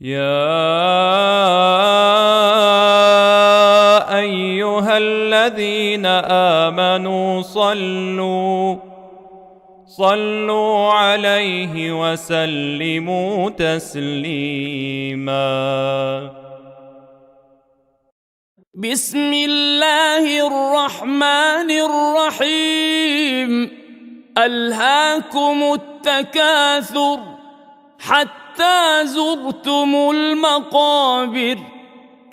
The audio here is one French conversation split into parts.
يا أيها الذين آمنوا صلوا عليه وسلموا تسليما. بسم الله الرحمن الرحيم. ألهاكم التكاثر حتى زرتم المقابر،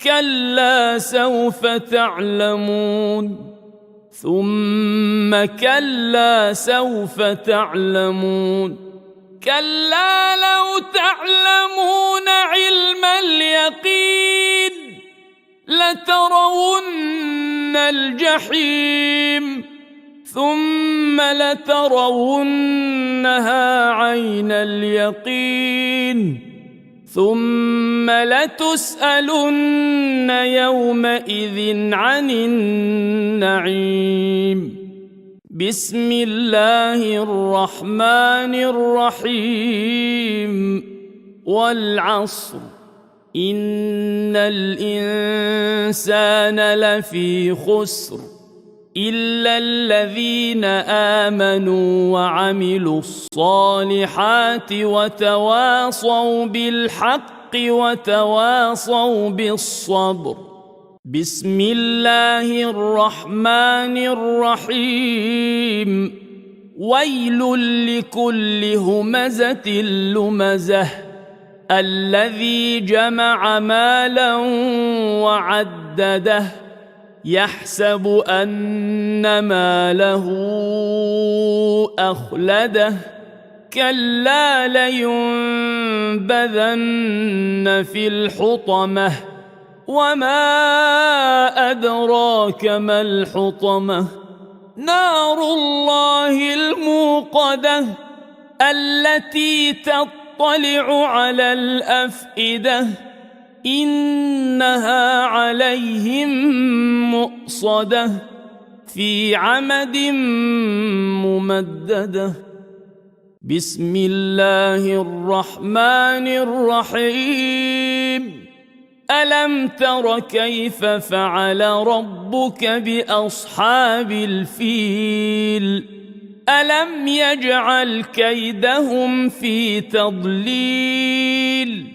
كلا سوف تعلمون ثم كلا سوف تعلمون، كلا لو تعلمون علم اليقين لترون الجحيم ثم لترونها عين اليقين ثم لتسألن يومئذ عن النعيم. بسم الله الرحمن الرحيم. والعصر إن الإنسان لفي خسر إلا الذين آمنوا وعملوا الصالحات وتواصوا بالحق وتواصوا بالصبر. بسم الله الرحمن الرحيم. ويل لكل همزة لمزة الذي جمع مالا وعدده يحسب أن ماله أخلده كلا لينبذن في الحطمة وما أدراك ما الحطمة نار الله الموقدة التي تطلع على الأفئدة إنها عليهم مؤصدة في عمد ممددة. بسم الله الرحمن الرحيم. ألم تر كيف فعل ربك بأصحاب الفيل ألم يجعل كيدهم في تضليل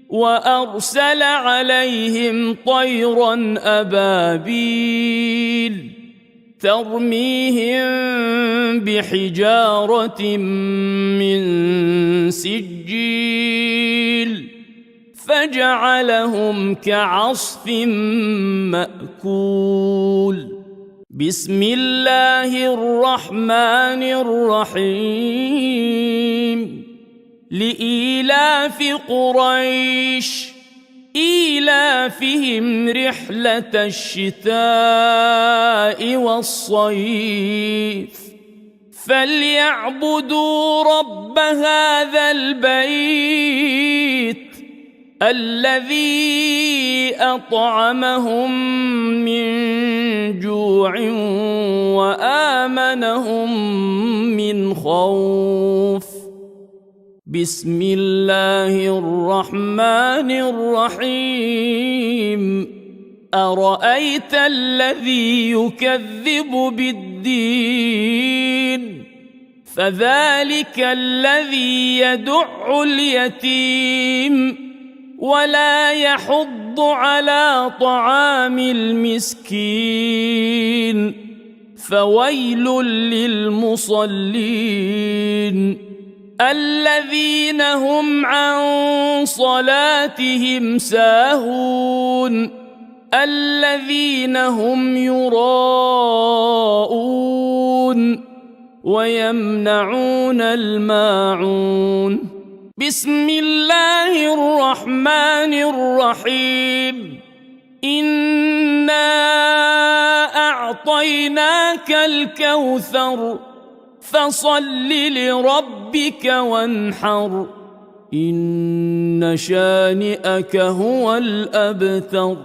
وأرسل عليهم طيرا أبابيل ترميهم بحجارة من سجيل فجعلهم كعصف مأكول. بسم الله الرحمن الرحيم. لإيلاف قريش إيلافهم رحلة الشتاء والصيف فليعبدوا رب هذا البيت الذي أطعمهم من جوع وآمنهم من خوف. بسم الله الرحمن الرحيم. أرأيت الذي يكذب بالدين فذلك الذي يدع اليتيم ولا يحض على طعام المسكين فويل للمصلين الذين هم عن صلاتهم ساهون الذين هم يراءون ويمنعون الماعون. بسم الله الرحمن الرحيم. إنا أعطيناك الكوثر فصل لربك وانحر إن شانئك هو الأبتر.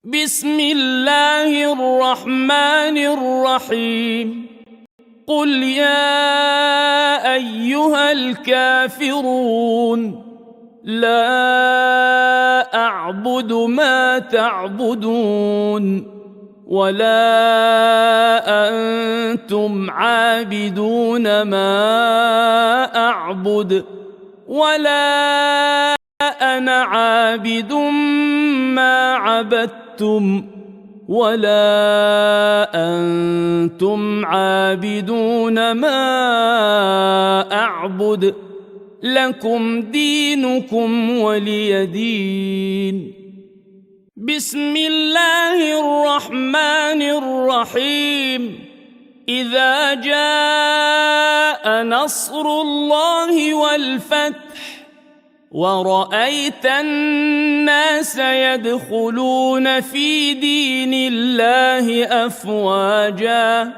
بسم الله الرحمن الرحيم. قل يا أيها الكافرون لا أعبد ما تعبدون ولا أنتم عابدون ما أعبد ولا أنا عابد ما عبدتم ولا أنتم عابدون ما أعبد لكم دينكم ولي دين. بسم الله الرحمن الرحيم. إذا جاء نصر الله والفتح ورأيت الناس يدخلون في دين الله أفواجا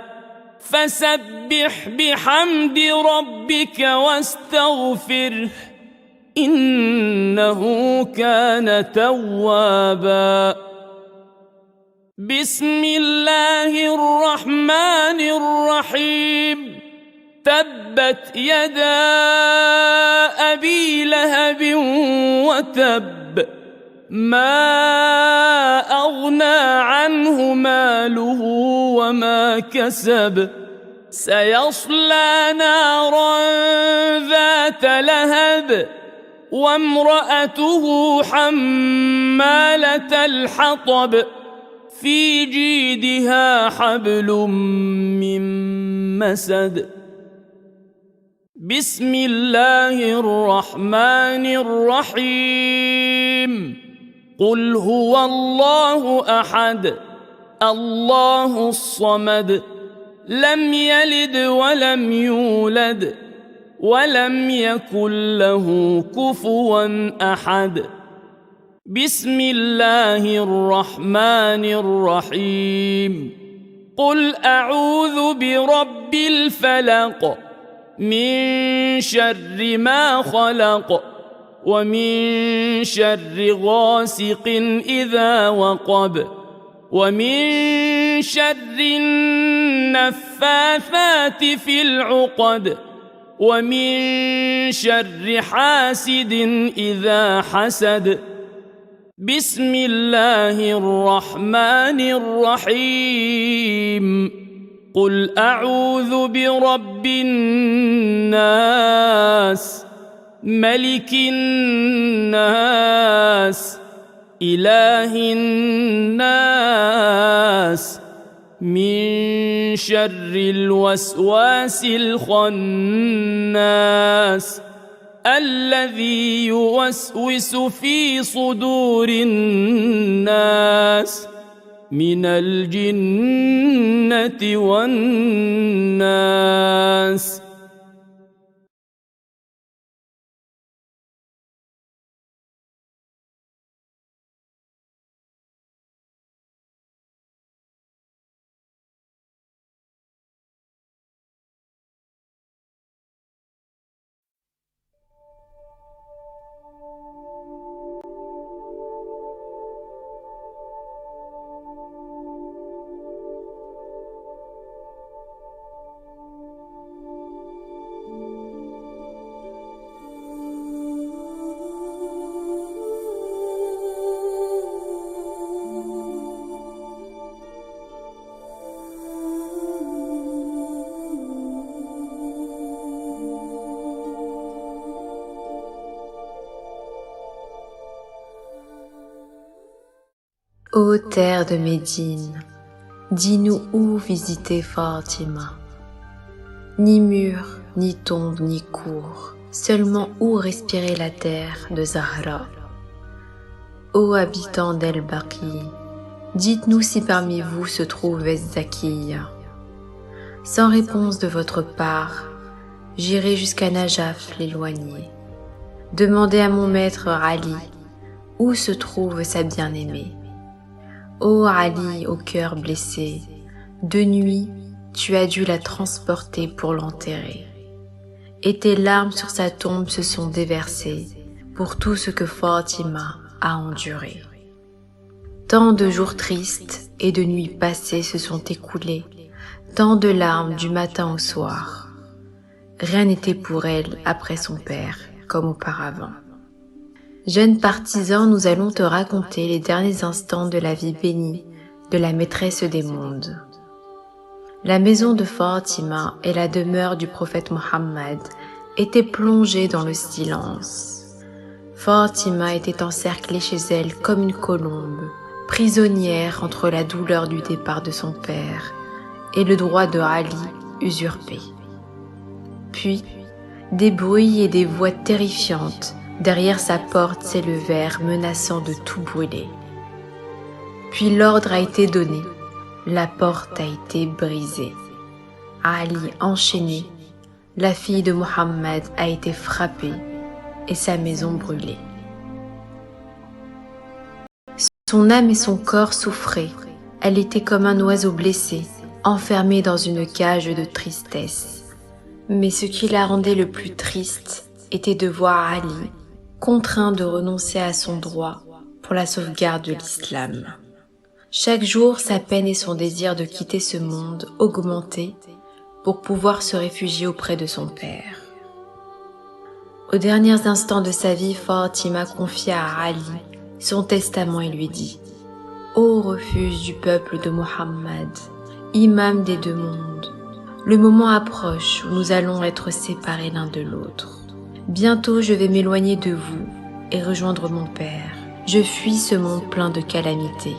فسبح بحمد ربك واستغفره إنه كان توابا. بسم الله الرحمن الرحيم. تبت يدا أبي لهب وتب ما أغنى عنه ماله وما كسب سيصلى نارا ذات لهب وامرأته حمالة الحطب في جيدها حبل من مسد. بسم الله الرحمن الرحيم. قل هو الله أحد الله الصمد لم يلد ولم يولد ولم يكن له كفوا أحد. بسم الله الرحمن الرحيم. قل أعوذ برب الفلق من شر ما خلق ومن شر غاسق إذا وقب ومن شر النفاثات في العقد ومن شر حاسد إذا حسد. بسم الله الرحمن الرحيم. قل أعوذ برب الناس ملك الناس إله الناس من شر الوسواس الخناس الذي يوسوس في صدور الناس من الجنة والناس. Ô terre de Médine, dis-nous où visiter Fatima. Ni mur, ni tombe, ni cour, seulement où respirer la terre de Zahra. Ô habitants d'El-Baqi, dites-nous si parmi vous se trouve Zakiya. Sans réponse de votre part, j'irai jusqu'à Najaf l'éloigné. Demandez à mon maître Ali où se trouve sa bien-aimée. Ô Ali au cœur blessé, de nuit tu as dû la transporter pour l'enterrer. Et tes larmes sur sa tombe se sont déversées pour tout ce que Fatima a enduré. Tant de jours tristes et de nuits passées se sont écoulés, tant de larmes du matin au soir. Rien n'était pour elle après son père comme auparavant. Jeune partisan, nous allons te raconter les derniers instants de la vie bénie de la maîtresse des mondes. La maison de Fatima et la demeure du prophète Mohammed étaient plongées dans le silence. Fatima était encerclée chez elle comme une colombe, prisonnière entre la douleur du départ de son père et le droit de Ali usurpé. Puis, des bruits et des voix terrifiantes derrière sa porte s'élevèrent menaçant de tout brûler. Puis l'ordre a été donné, la porte a été brisée. Ali enchaîné, la fille de Mohammed a été frappée et sa maison brûlée. Son âme et son corps souffraient, elle était comme un oiseau blessé, enfermé dans une cage de tristesse. Mais ce qui la rendait le plus triste était de voir Ali contraint de renoncer à son droit pour la sauvegarde de l'islam. Chaque jour, sa peine et son désir de quitter ce monde augmentaient pour pouvoir se réfugier auprès de son père. Aux derniers instants de sa vie, Fatima confia à Ali son testament et lui dit « Ô refuge du peuple de Mohammed, imam des deux mondes, le moment approche où nous allons être séparés l'un de l'autre. Bientôt je vais m'éloigner de vous et rejoindre mon père. Je fuis ce monde plein de calamités.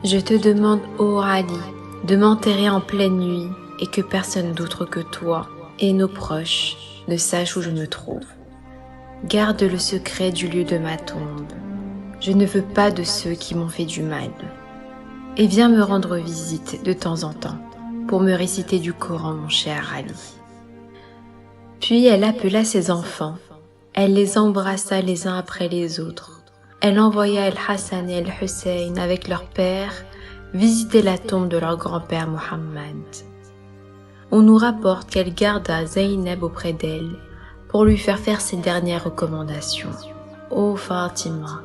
Je te demande, ô Ali, de m'enterrer en pleine nuit et que personne d'autre que toi et nos proches ne sache où je me trouve. Garde le secret du lieu de ma tombe. Je ne veux pas de ceux qui m'ont fait du mal. Et viens me rendre visite de temps en temps pour me réciter du Coran, mon cher Ali. » Puis elle appela ses enfants. Elle les embrassa les uns après les autres. Elle envoya El-Hassan et El-Hussein avec leur père visiter la tombe de leur grand-père Mohammed. On nous rapporte qu'elle garda Zaynab auprès d'elle pour lui faire ses dernières recommandations. « Ô Fatima,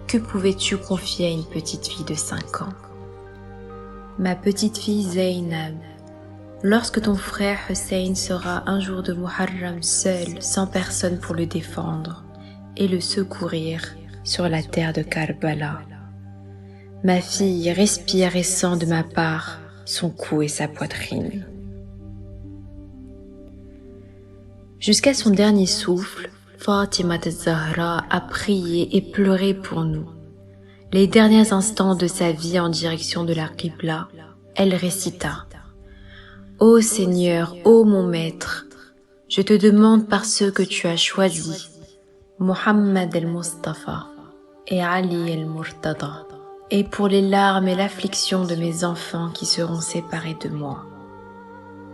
que pouvais-tu confier à une petite fille de 5 ans ? Ma petite fille Zaynab, lorsque ton frère Hussein sera un jour de Muharram seul, sans personne pour le défendre et le secourir sur la terre de Karbala, ma fille respire et sent de ma part son cou et sa poitrine. » Jusqu'à son dernier souffle, Fatima az-Zahra a prié et pleuré pour nous. Les derniers instants de sa vie en direction de la Qibla, elle récita « Ô Seigneur, ô mon Maître, je te demande par ceux que tu as choisis, Mohammed el-Mustafa et Ali el-Murtada, et pour les larmes et l'affliction de mes enfants qui seront séparés de moi.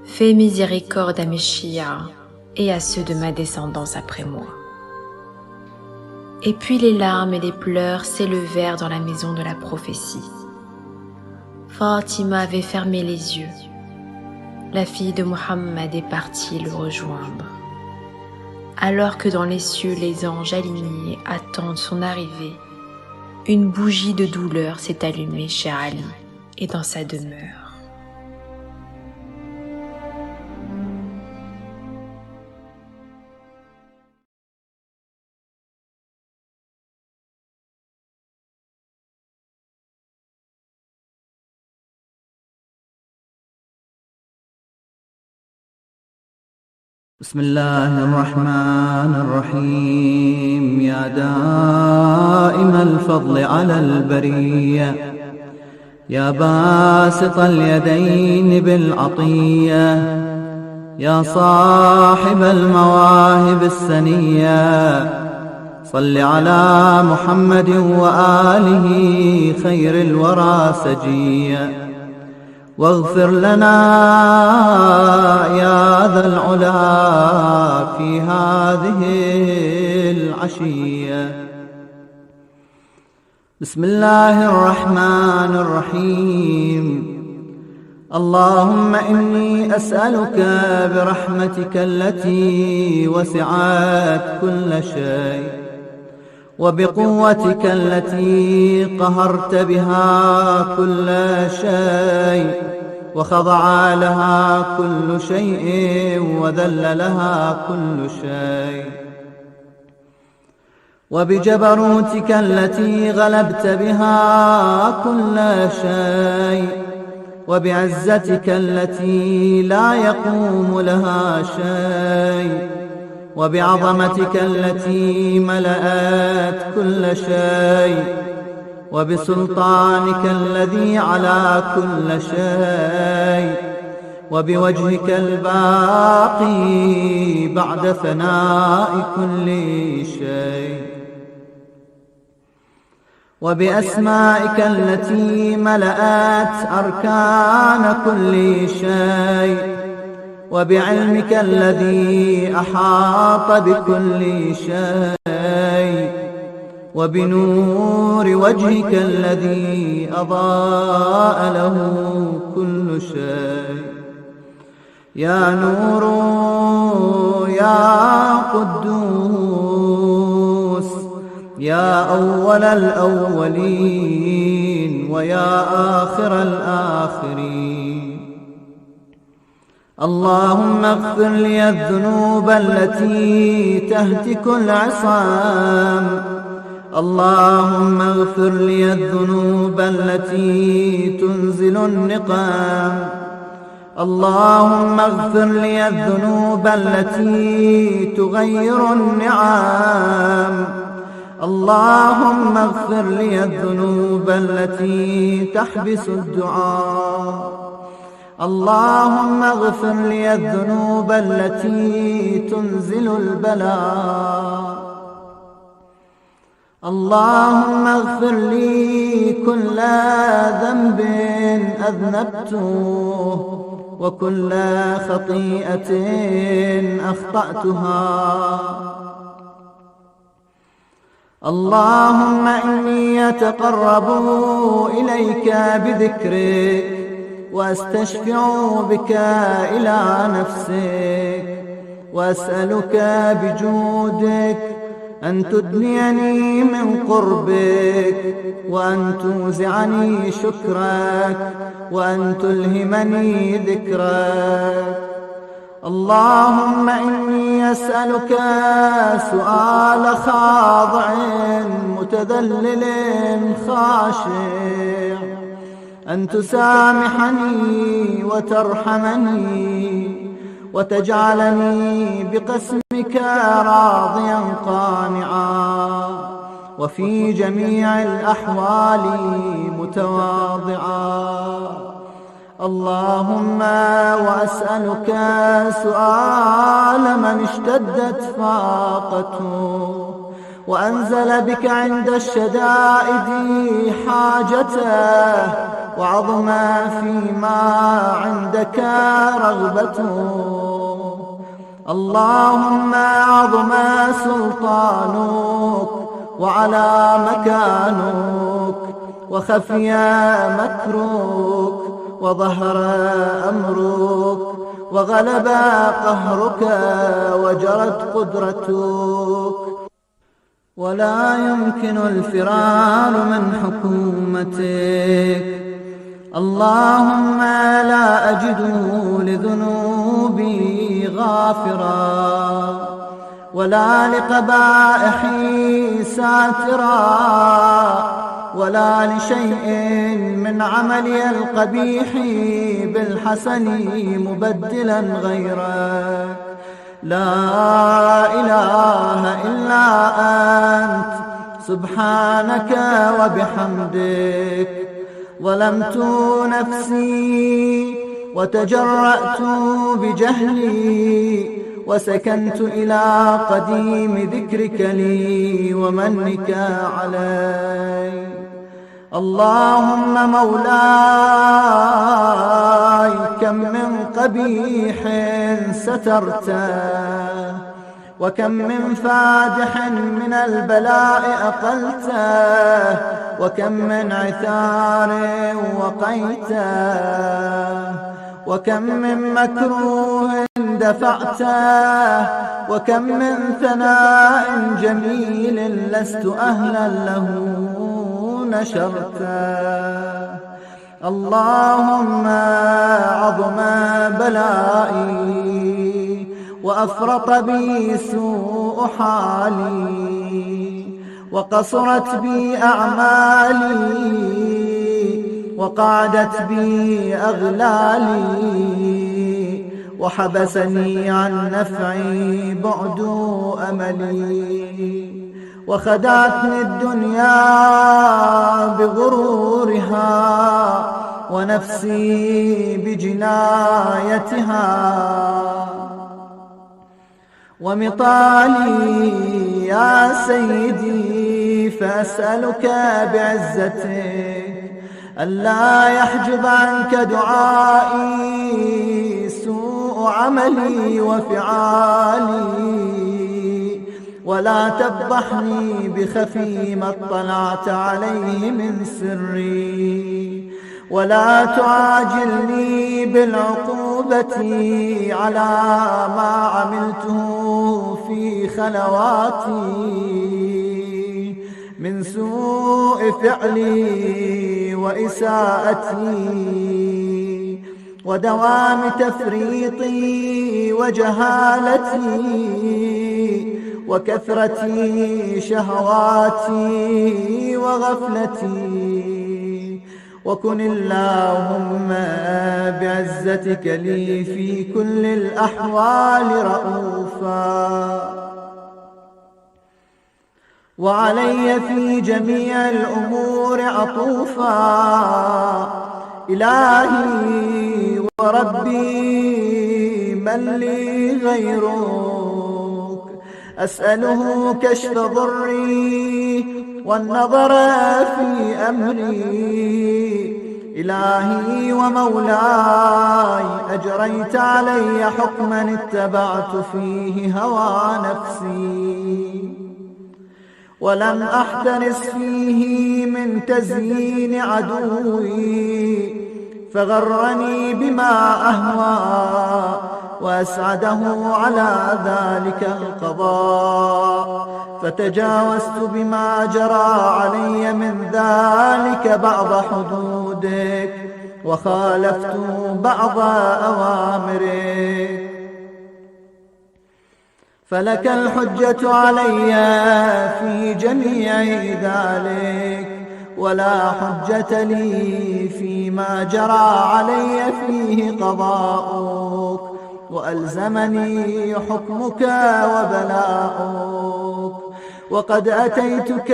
Fais miséricorde à mes chiites et à ceux de ma descendance après moi. » Et puis les larmes et les pleurs s'élevèrent dans la maison de la prophétie. Fatima avait fermé les yeux. La fille de Mohammed est partie le rejoindre. Alors que dans les cieux les anges alignés attendent son arrivée, une bougie de douleur s'est allumée chez Ali et dans sa demeure. بسم الله الرحمن الرحيم يا دائم الفضل على البرية يا باسط اليدين بالعطية يا صاحب المواهب السنية صل على محمد وآله خير الورى سجية واغفر لنا يا ذا العلا في هذه العشية. بسم الله الرحمن الرحيم. اللهم إني أسألك برحمتك التي وسعت كل شيء وبقوتك التي قهرت بها كل شيء وخضع لها كل شيء وذل لها كل شيء وبجبروتك التي غلبت بها كل شيء، وبعزتك التي لا يقوم لها شيء، وبعظمتك التي ملأت كل شيء، وبسلطانك الذي على كل شيء، وبوجهك الباقي بعد فناء كل شيء، وبأسمائك التي ملأت أركان كل شيء، وبعلمك الذي أحاط بكل شيء، وبنور وجهك الذي أضاء له كل شيء. يا نور يا قدوس يا أول الأولين ويا آخر الآخرين. اللهم اغفر لي الذنوب التي تهتك العصام، اللهم اغفر لي الذنوب التي تنزل النقام، اللهم اغفر لي الذنوب التي تغير النعام، اللهم اغفر لي الذنوب التي تحبس الدعاء، اللهم اغفر لي الذنوب التي تنزل البلاء، اللهم اغفر لي كل ذنب أذنبته وكل خطيئة أخطأتها. اللهم إني أتقرب إليك بذكرك وأستشفع بك إلى نفسك، وأسألك بجودك أن تدنيني من قربك، وأن توزعني شكرك، وأن تلهمني ذكرك. اللهم إني أسألك سؤال خاضع متذلل خاشع، أن تسامحني وترحمني وتجعلني بقسمك راضيا قانعا، وفي جميع الأحوال متواضعا. اللهم وأسألك سؤال من اشتدت فاقته وأنزل بك عند الشدائد حاجته، وعظم فيما عندك رغبته. اللهم عظم سلطانك وعلى مكانك، وخفي مكرك، وظهر أمرك، وغلب قهرك، وجرت قدرتك، ولا يمكن الفرار من حكومتك. اللهم لا أجد لذنوبي غافرا، ولا لقبائحي ساترا، ولا لشيء من عملي القبيح بالحسن مبدلا غيرك. لا إله إلا أنت سبحانك وبحمدك. ظلمت نفسي وتجرأت بجهلي، وسكنت إلى قديم ذكرك لي ومنك علي. اللهم مولاي كم من قبيح سترته، وكم من فادح من البلاء أقلته، وكم من عثار وقيته، وكم من مكروه دفعته، وكم من ثناء جميل لست أهلا له نشرته. اللهم عظم بلائي وأفرط بي سوء حالي، وقصرت بي أعمالي وقعدت بي أغلالي وحبسني عن نفعي بعد أملي وخدعتني الدنيا بغرورها ونفسي بجنايتها ومطالي يا سيدي فأسألك بعزتك ألا يحجب عنك دعائي سوء عملي وفعالي ولا تفضحني بخفي ما اطلعت عليه من سري ولا تعاجلني بالعقوبة على ما عملته في خلواتي من سوء فعلي وإساءتي ودوام تفريطي وجهالتي وكثرة شهواتي وغفلتي وكن اللهم بعزتك لي في كل الأحوال رؤوفا وعلي في جميع الأمور عطوفا إلهي وربي من لي غيرك أسأله كشف ضري والنظر في أمري إلهي ومولاي أجريت علي حكما اتبعت فيه هوى نفسي ولم أحترس فيه من تزيين عدوي فغرني بما أهوى وأسعده على ذلك القضاء فتجاوزت بما جرى علي من ذلك بعض حدودك وخالفت بعض أوامرك فلك الحجة علي في جميع ذلك ولا حجة لي فيما جرى علي فيه قضاؤك وألزمني حكمك وبلاؤك وقد أتيتك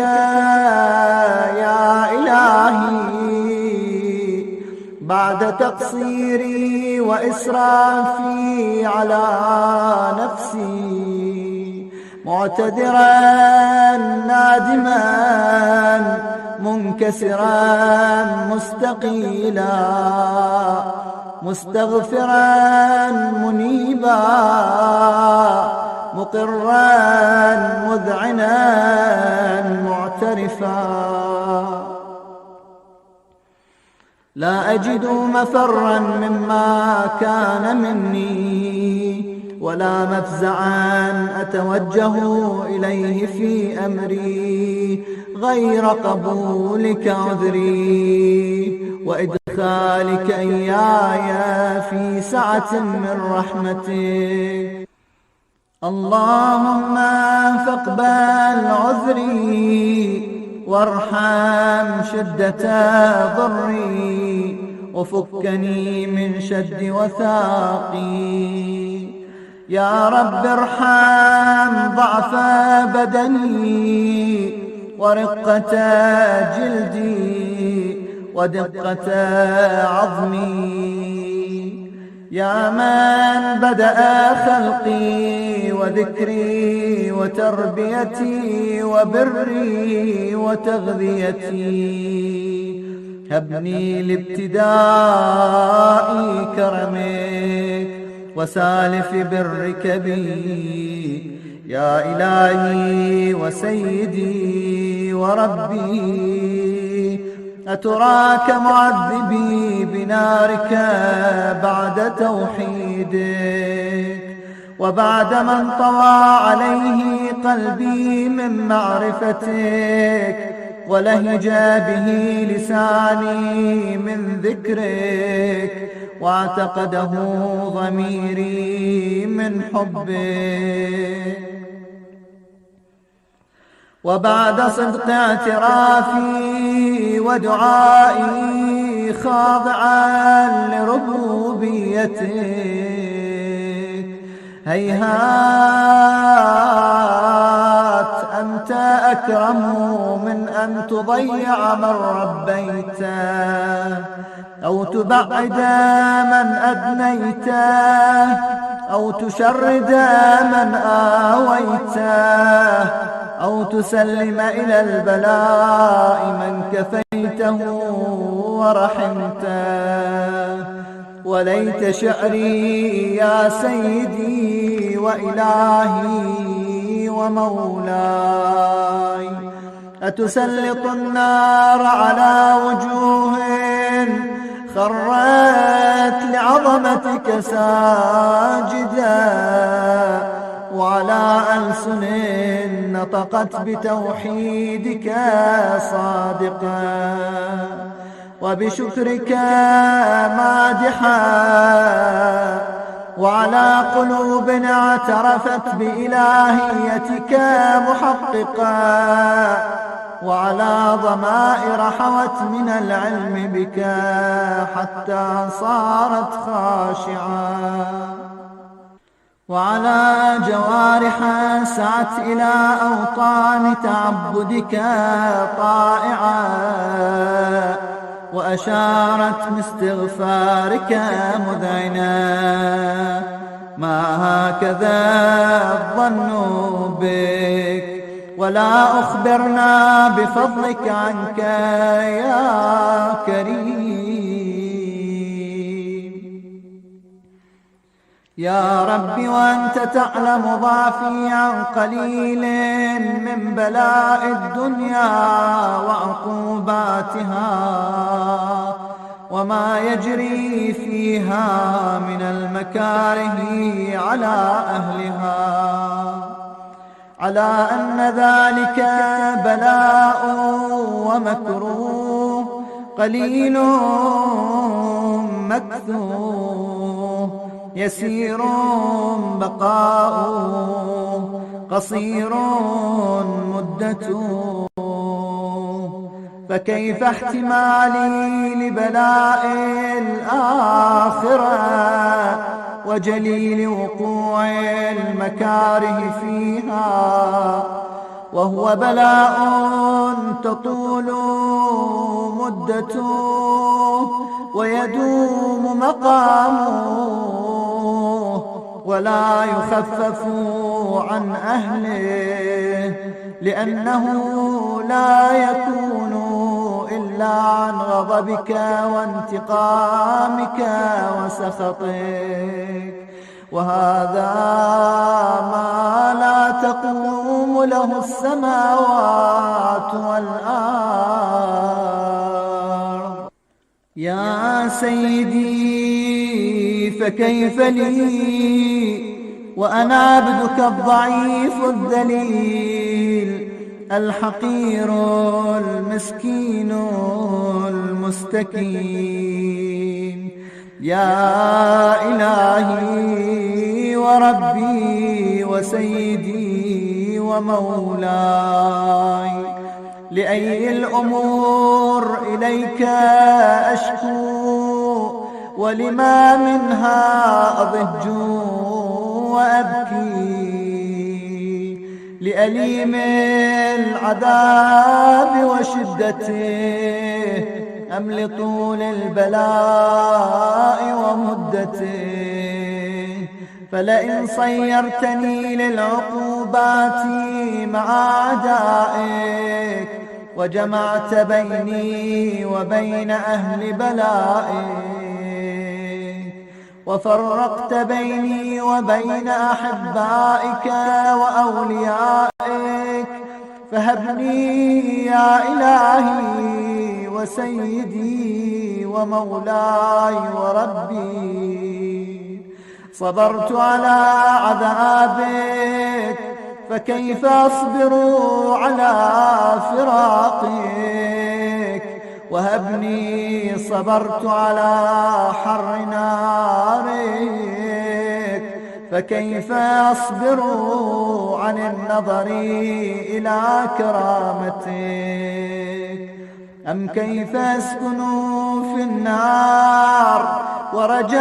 يا إلهي بعد تقصيري وإسرافي على نفسي معتذرا نادما منكسرا مستقيلا مستغفرا منيبا مقرا مذعنا معترفا لا أجد مفرا مما كان مني ولا مفزعا أتوجه إليه في أمري غير قبولك عذري وإدخالك إياي في سعة من رحمتك اللهم فاقبل عذري وارحم شدة ضري وفكني من شد وثاقي يا رب ارحم ضعف بدني ورقة جلدي ودقة عظمي يا من بدأ خلقي وذكري وتربيتي وبري وتغذيتي هبني لابتداء كرمك وسالف برك بي يا إلهي وسيدي وربي أتراك معذبي بنارك بعد توحيدك وبعد ما انطوى عليه قلبي من معرفتك ولهج به لساني من ذكرك واعتقده ضميري من حبك وبعد صدق اعترافي ودعائي خاضعا لربوبيتك، هيهات أنت أكرم من أن تضيع من ربيته، أو تبعد من أدنيته، أو تشرد من آويته، أو تسلم إلى البلاء من كفيته ورحمته. وليت شعري يا سيدي وإلهي ومولاي، أتسلط النار على وجوه خرت لعظمتك ساجدا، وعلى ألسن نطقت بتوحيدك صادقا، وبشكرك مادحا، وعلى قلوب اعترفت بإلهيتك محققا، وعلى ضمائر حوت من العلم بك حتى صارت خاشعة، وعلى جوارح سعت إلى أوطان تعبدك طائعة، وأشارت باستغفارك مذعنا. ما هكذا الظن بك، ولا أخبرنا بفضلك عنك يا كريم. يا رب وأنت تعلم ضعفي عن قليل من بلاء الدنيا وعقوباتها، وما يجري فيها من المكاره على أهلها، على أن ذلك بلاء ومكروه قليل مكثوه، يسير بقاؤه، قصير مدته. فكيف احتمالي لبلاء الآخرة وجليل وقوع المكاره فيها، وهو بلاء تطول مدته ويدوم مقامه، ولا يخفف عن أهله، لأنه لا يكون إلا عن غضبك وانتقامك وسخطك، وهذا ما لا تقوم له السماوات والأرض. يا سيدي فكيف لي وأنا عبدك الضعيف الذليل الحقير المسكين المستكين. يا إلهي وربي وسيدي ومولاي، لأي الأمور إليك أشكو، ولما منها أضج وأبكي، لأليم العذاب وشدته أم لطول البلاء ومدته. فلئن صيرتني للعقوبات مع أعدائك، وجمعت بيني وبين أهل بلائك، وفرقت بيني وبين أحبائك وأوليائك، فهبني يا إلهي وسيدي ومولاي وربي. صبرت على عذابك، فكيف أصبر على فراقك؟ وهبني صبرت على حر نارك، فكيف أصبر عن النظر إلى كرامتك؟ أم كيف أسكن في النار ورجائي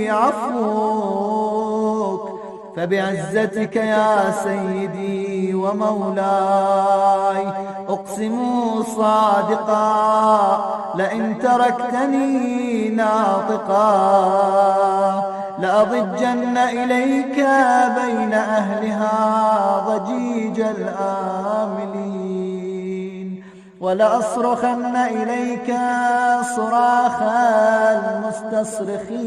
عفوك؟ فبعزتك يا سيدي ومولاي أقسم صادقا لئن تركتني ناطقا لأضجن إليك بين أهلها ضجيج الآملين، ولأصرخن إليك صراخ المستصرخين،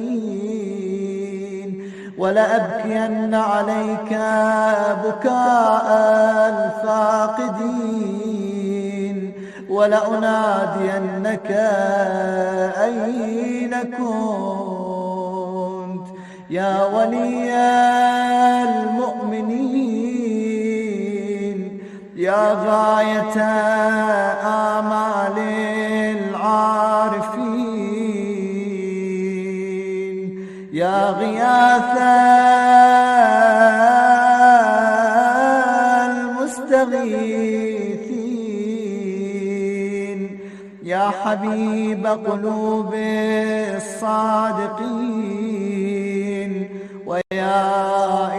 ولأبكين عليك بكاء الفاقدين، ولأنادينك أين كنت يا ولي المؤمنين، يا غاية آمال العارفين، يا غياث المستغيثين، يا حبيب قلوب الصادقين، ويا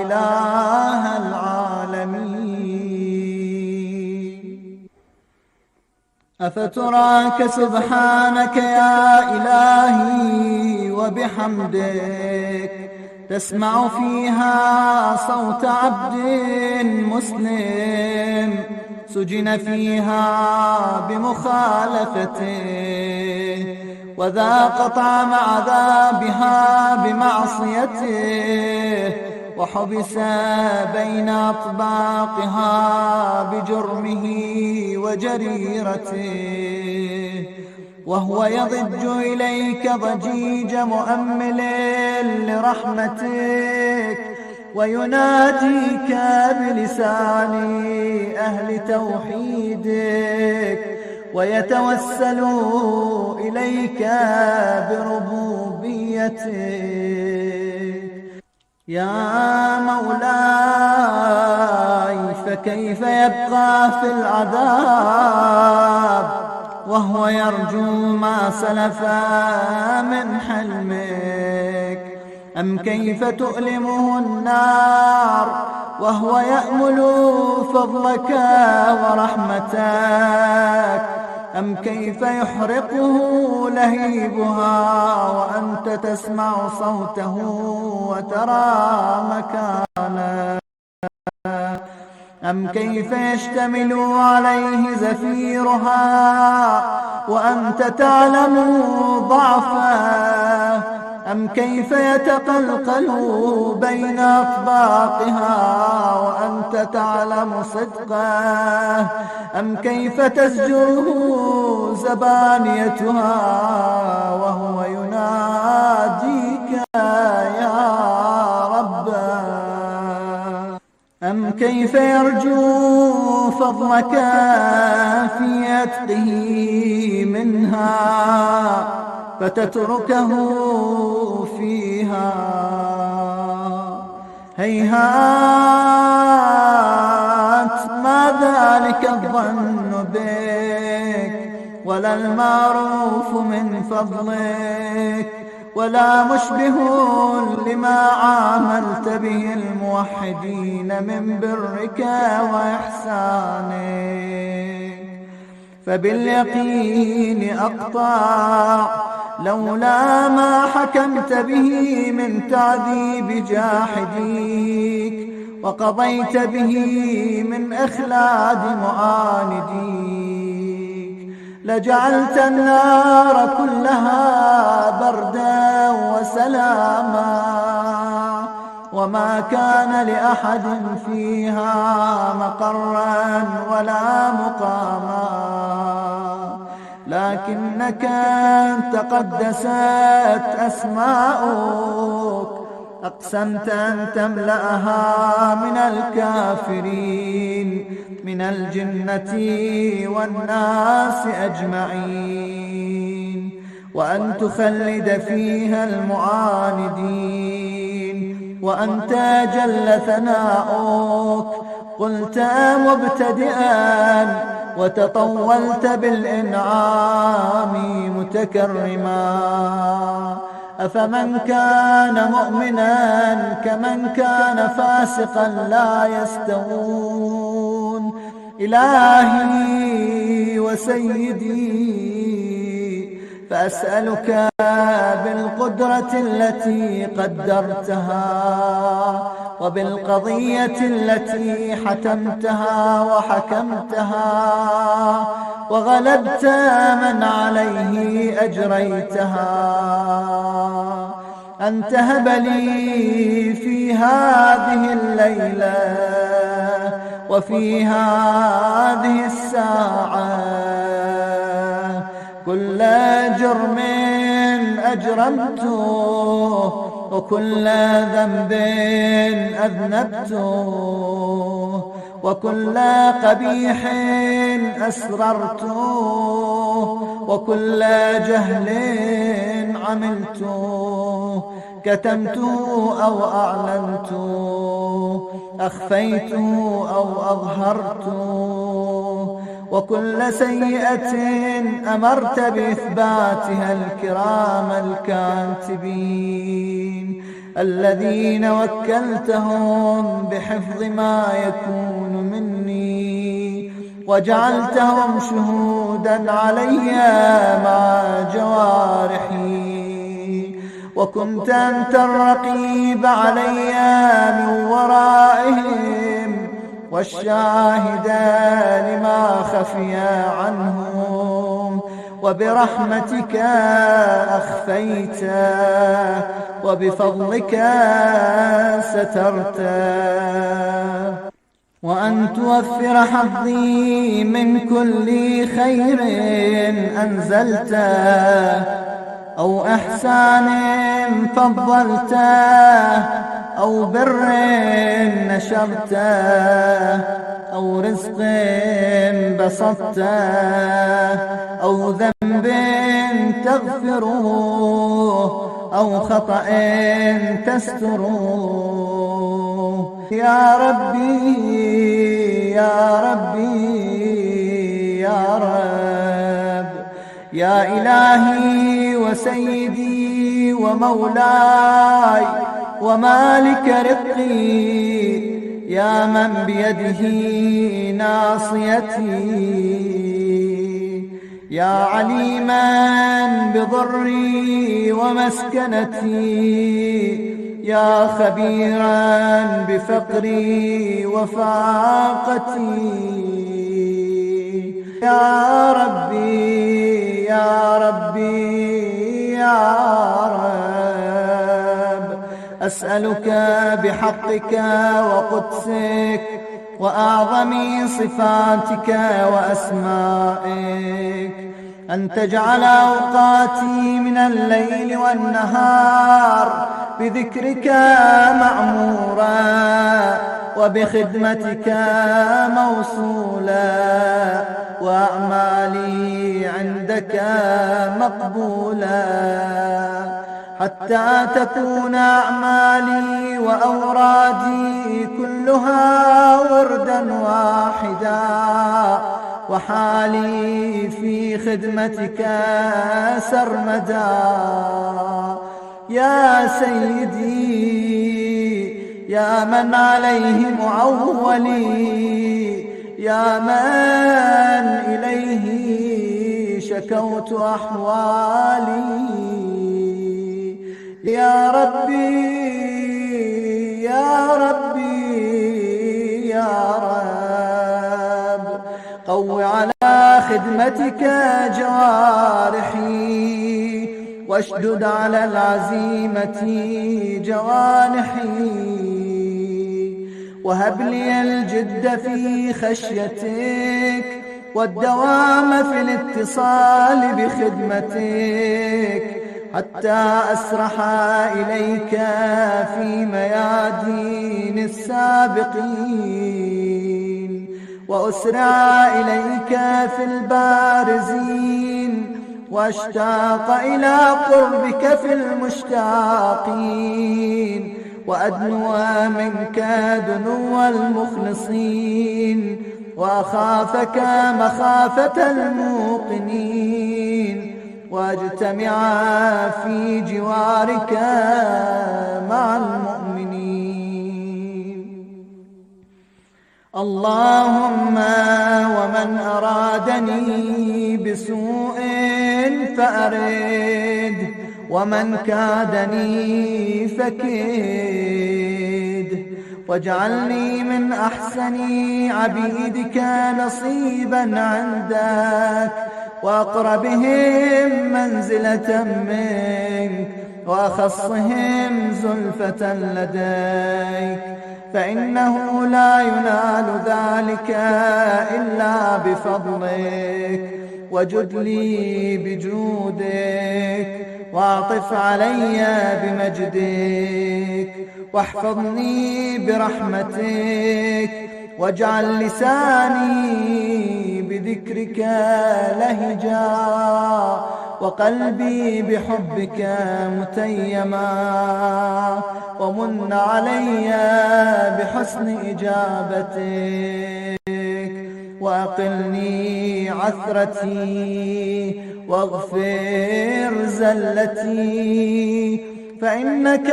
إله العالمين. أفتراك سبحانك يا إلهي وبحمدك تسمع فيها صوت عبد مسلم سجن فيها بمخالفته، وذاق طعم عذابها بمعصيته، وحبس بين أطباقها بجرمه وجريرته، وهو يضج إليك ضجيج مؤمل لرحمتك، ويناديك بلسان أهل توحيدك، ويتوسل إليك بربوبيتك. يا مولاي فكيف يبقى في العذاب وهو يرجو ما سلف من حلمك؟ أم كيف تؤلمه النار وهو يأمل فضلك ورحمتك؟ أم كيف يحرقه لهيبها وأنت تسمع صوته وترى مكانه؟ أم كيف يشتمل عليه زفيرها وأنت تعلم ضعفه؟ أم كيف يتقلقل بين أطباقها وأنت تعلم صدقه؟ أم كيف تزجره زبانيتها وهو يناديك يا رب؟ أم كيف يرجو فضلك في عتقه منها فتتركه فيها؟ هيهات ما ذلك الظن بك ولا المعروف من فضلك، ولا مشبه لما عاملت به الموحدين من برك وإحسانك. فباليقين أقطع لولا ما حكمت به من تعذيب جاحديك وقضيت به من إخلاد معانديك، لجعلت النار كلها بردا وسلاما، وما كان لأحد فيها مقرا ولا مقاما، لكنك تقدست أسماؤك أقسمت أن تملأها من الكافرين من الجنة والناس أجمعين، وأن تخلد فيها المعاندين، وأنت جل ثناؤك قلت مبتدئا وتطولت بالإنعام متكرما. أفمن كان مؤمنا كمن كان فاسقا لا يستوون. إلهي وسيدي فأسألك بالقدرة التي قدرتها وبالقضية التي حتمتها وحكمتها وغلبت من عليه أجريتها، أن تهب لي في هذه الليلة وفي هذه الساعة كل جرم أجرمته وكل ذنب أذنبته وكل قبيح أسررته وكل جهل عملته، كتمته أو أعلنته، أخفيته أو أظهرته، وكل سيئة أمرت بإثباتها الكرام الكاتبين الذين وكلتهم بحفظ ما يكون مني وجعلتهم شهودا علي مع جوارحي، وكنت أنت الرقيب علي من ورائهم والشاهد لما خفي عنهم، وبرحمتك أخفيت وبفضلك سترت، وأن توفر حظي من كل خير أنزلت أو إحسان فضلته أو بر نشرته أو رزق بسطته أو ذنب تغفره أو خطأ تستره. يا ربي يا ربي يا رب، يا إلهي وسيدي ومولاي ومالك رقي، يا من بيده ناصيتي، يا عليما بضري ومسكنتي، يا خبيرا بفقري وفاقتي. يا ربي يا ربي يا رب، أسألك بحقك وقدسك وأعظم صفاتك وأسمائك أن تجعل أوقاتي من الليل والنهار بذكرك معمورا وبخدمتك موصولا، وأعمالي عندك مقبولا، حتى تكون أعمالي وأورادي كلها وردا واحدا، وحالي في خدمتك سرمدا. يا سيدي يا من عليه معولي، يا من إليه شكوت أحوالي، يا ربي يا ربي يا رب، قو على خدمتك جوارحي واشدد على العزيمة جوانحي، وهب لي الجد في خشيتك والدوام في الاتصال بخدمتك، حتى أسرح إليك في ميادين السابقين، وأسرع إليك في البارزين، واشتاق إلى قربك في المشتاقين وأدنو منك دنو المخلصين وأخافك مخافة الموقنين واجتمع في جوارك مع المؤمنين. اللهم ومن أرادني بسوء فأرد ومن كادني فكيد واجعلني من أحسن عبيدك نصيبا عندك وأقربهم منزلة منك وأخصهم زلفة لديك فإنه لا ينال ذلك إلا بفضلك وجد لي بجودك واعطف علي بمجدك واحفظني برحمتك واجعل لساني بذكرك لهجا وقلبي بحبك متيما ومن علي بحسن إجابتك وأقلني عثرتي واغفر زلتي فإنك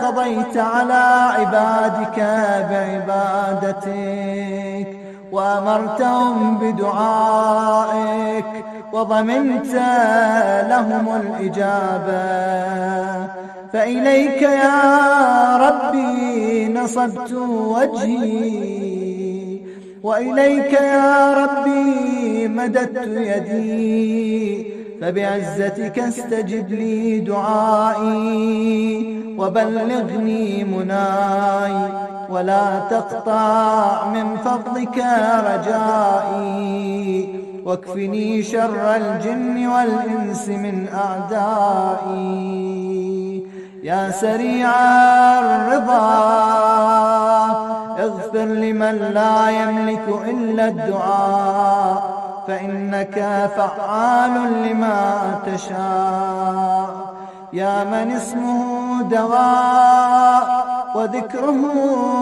قضيت على عبادك بعبادتك وأمرتهم بدعائك وضمنت لهم الإجابة فإليك يا ربي نصبت وجهي وإليك يا ربي مددت يدي فبعزتك استجب لي دعائي وبلغني مناي ولا تقطع من فضلك رجائي واكفني شر الجن والإنس من أعدائي. يا سريع الرضا اغفر لمن لا يملك إلا الدعاء فإنك فعال لما تشاء. يا من اسمه دواء وذكره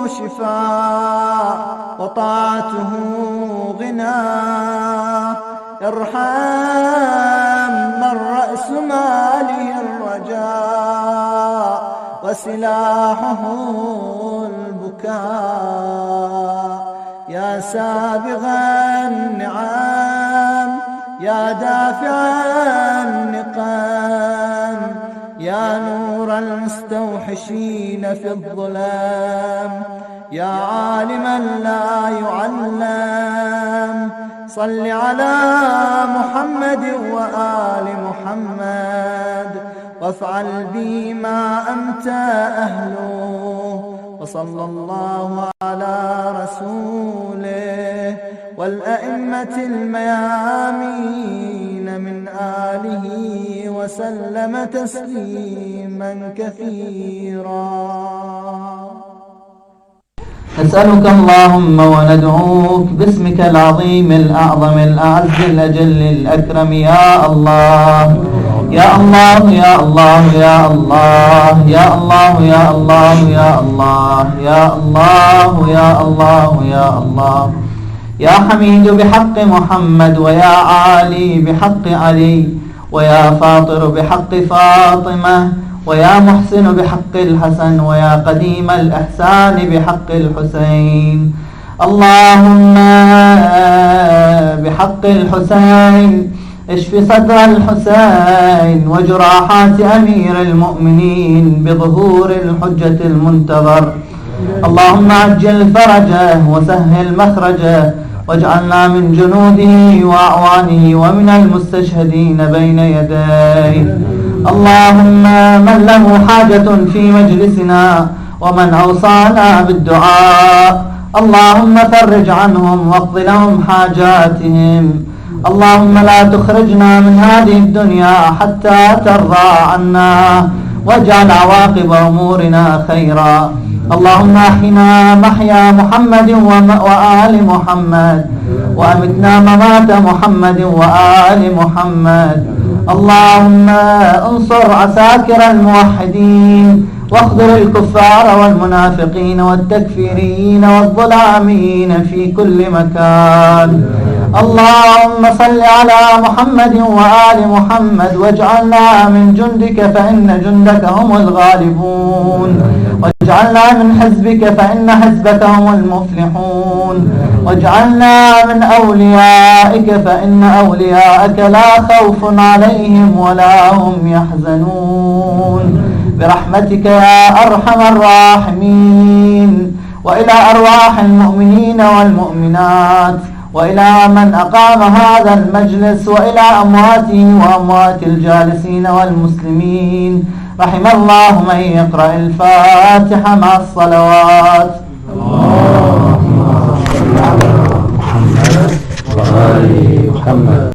شفاء وطاعته غنى ارحم من رأس ماله الرجاء وسلاحه البكاء. يا سابغ النعم يا دافع النقم يا نور المستوحشين في الظلام يا عالما لا يعلم صل على محمد وآل محمد وافعل بي ما أنت أهله وصلى الله على رسوله والأئمة الميامين من آله وسلم تسليما كثيرا. نسألك اللهم وندعوك باسمك العظيم الأعظم الأعز الأجل الأكرم يا الله يا الله يا الله يا الله يا الله يا الله يا الله يا الله يا الله يا الله يا حميد بحق محمد ويا عالي بحق علي ويا فاطر بحق فاطمة ويا محسن بحق الحسن ويا قديم الإحسان بحق الحسين. اللهم بحق الحسين اشف صدر الحسين وجراحات أمير المؤمنين بظهور الحجة المنتظر. اللهم عجل فرجه وسهل مخرجه واجعلنا من جنوده وأعوانه ومن المستشهدين بين يديه. اللهم من له حاجة في مجلسنا ومن أوصانا بالدعاء اللهم فرج عنهم واقض لهم حاجاتهم. اللهم لا تخرجنا من هذه الدنيا حتى ترضى عنا واجعل عواقب أمورنا خيرا. اللهم احينا محيا محمد وآل محمد وأمتنا ممات محمد وآل محمد. اللهم انصر عساكر الموحدين واخذل الكفار والمنافقين والتكفيرين والظلامين في كل مكان. اللهم صل على محمد وآل محمد واجعلنا من جندك فإن جندك هم الغالبون، واجعلنا من حزبك فإن حزبك هم المفلحون، واجعلنا من أوليائك فإن أولياءك لا خوف عليهم ولا هم يحزنون برحمتك يا أرحم الراحمين. وإلى أرواح المؤمنين والمؤمنات وإلى من أقام هذا المجلس وإلى أمواته وأموات الجالسين والمسلمين، رحم الله من يقرأ الفاتحة مع الصلوات. اللهم صل على محمد وآل محمد.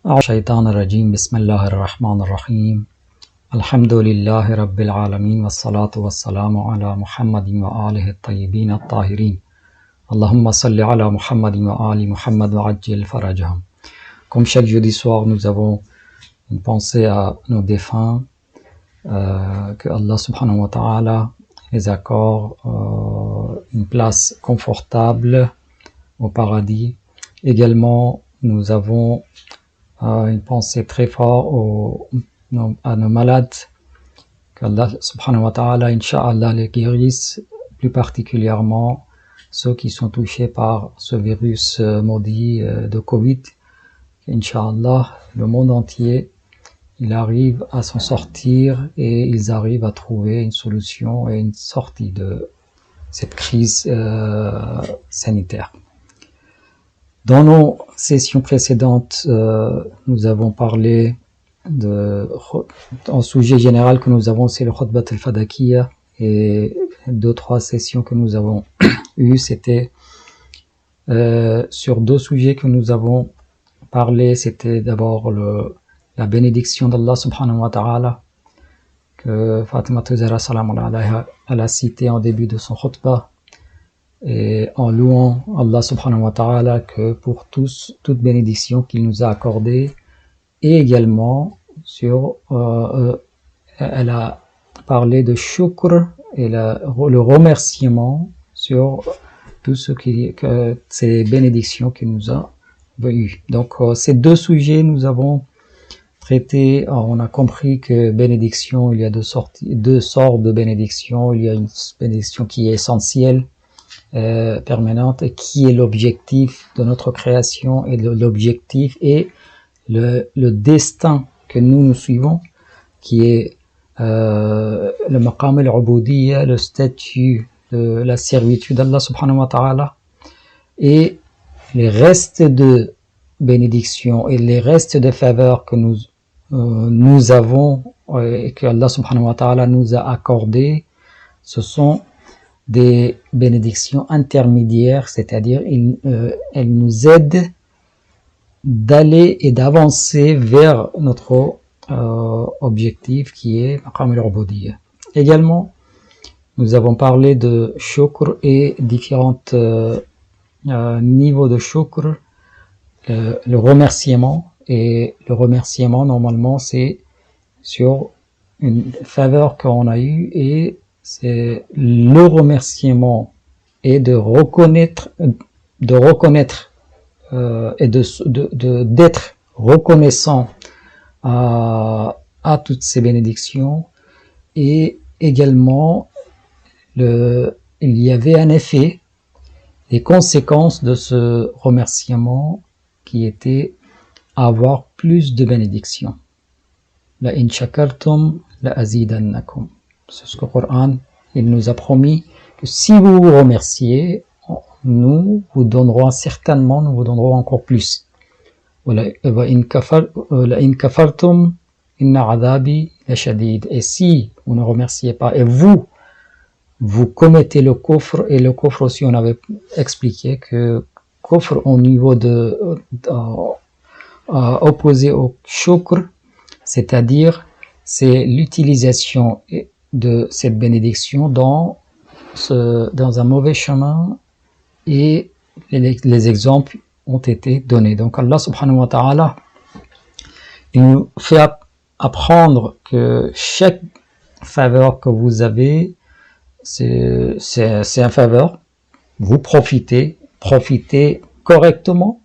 الشيطان الرجيم. بسم الله الرحمن الرحيم. الحمد لله رب العالمين والصلاة والسلام على محمد وآله الطيبين الطاهرين. اللهم صل على Muhammad wa Ali Muhammad wa ajil farajahum. Comme chaque jeudi soir, nous avons une pensée à nos défunts, que Allah subhanahu wa ta'ala les accorde une place confortable au paradis. Également, nous avons une pensée très forte à nos malades, qu'Allah subhanahu wa ta'ala, incha'Allah, les guérisse, plus particulièrement ceux qui sont touchés par ce virus maudit de Covid. Inch'Allah, le monde entier, il arrive à s'en sortir et ils arrivent à trouver une solution et une sortie de cette crise sanitaire. Dans nos sessions précédentes, nous avons parlé un sujet général que nous avons, c'est le Khutbat al-Fadakiyya, et 2-3 sessions que nous avons eues, c'était sur 2 sujets que nous avons parlé. C'était d'abord la bénédiction d'Allah subhanahu wa ta'ala, que Fatima Zahra salam alayha, elle a cité en début de son khutbah, et en louant Allah subhanahu wa ta'ala que pour toute bénédiction qu'il nous a accordée. Et également elle a parlé de shukr et le remerciement sur tout ces bénédictions qu'il nous a eues. Donc ces 2 sujets nous avons traité. On a compris que bénédiction, il y a 2 sortes de bénédiction. Il y a une bénédiction qui est essentielle, permanente, et qui est l'objectif de notre création, et l'objectif est le destin que nous suivons, qui est le maqam al-ubudiyya, le statut de la servitude d'Allah subhanahu wa ta'ala, et les restes de bénédictions et les restes de faveurs que nous avons et que Allah subhanahu wa ta'ala nous a accordés. Ce sont des bénédictions intermédiaires, c'est-à-dire elles nous aident d'aller et d'avancer vers notre objectif qui est Maqam al-Ubudiyya. Également, nous avons parlé de shukr et différents niveaux de shukr, le remerciement. Et le remerciement, normalement, c'est sur une faveur qu'on a eue, et c'est le remerciement et de reconnaître et d'être reconnaissant à toutes ces bénédictions. Et également, il y avait un effet, les conséquences de ce remerciement qui était avoir plus de bénédictions. La in shakartum la azidannakum. C'est ce que le Coran, il nous a promis, que si vous vous remerciez, nous vous donnerons certainement, nous vous donnerons encore plus. La in kafartum inna adhabi la shadid. Et si vous ne remerciez pas, et vous commettez le kufr, et le kufr aussi, on avait expliqué que kufr au niveau opposé au shukr, c'est-à-dire c'est l'utilisation de cette bénédiction dans un mauvais chemin. Et les exemples ont été donnés. Donc Allah subhanahu wa ta'ala, il nous fait apprendre que chaque faveur que vous avez, c'est un faveur. Vous profitez correctement,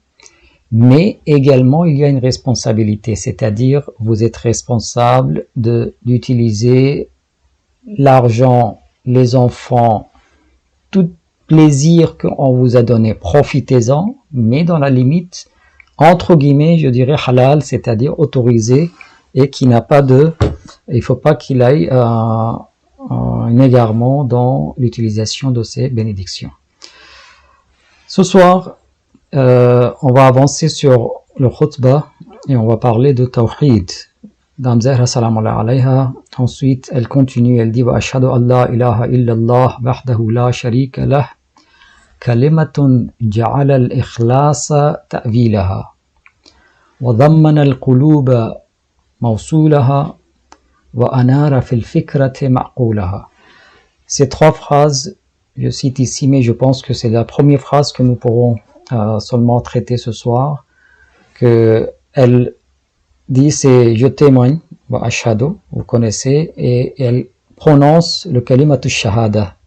mais également il y a une responsabilité, c'est-à-dire vous êtes responsable d'utiliser l'argent, les enfants, tout plaisir qu'on vous a donné, profitez-en, mais dans la limite, entre guillemets, je dirais halal, c'est-à-dire autorisé, et qui n'a pas il ne faut pas qu'il aille un égarement dans l'utilisation de ces bénédictions. Ce soir, on va avancer sur le khutbah et on va parler de Tawhid. Dame Zahra salam alayha, ensuite elle continue, elle dit wa ashhadu an la ilaha illallah wahdahu la sharika lah kalimatun ja'ala al-ikhlasa ta'wilaha wa dhammana al-quluba mawsulaha wa anara fil fikrati ma'qulaha. Ces trois phrases, je cite ici, mais je pense que c'est la première phrase que nous pourrons seulement traiter ce soir, que elle dit, c'est je témoigne, wa ashhadu, vous connaissez, et elle prononce le kalimatu shahada,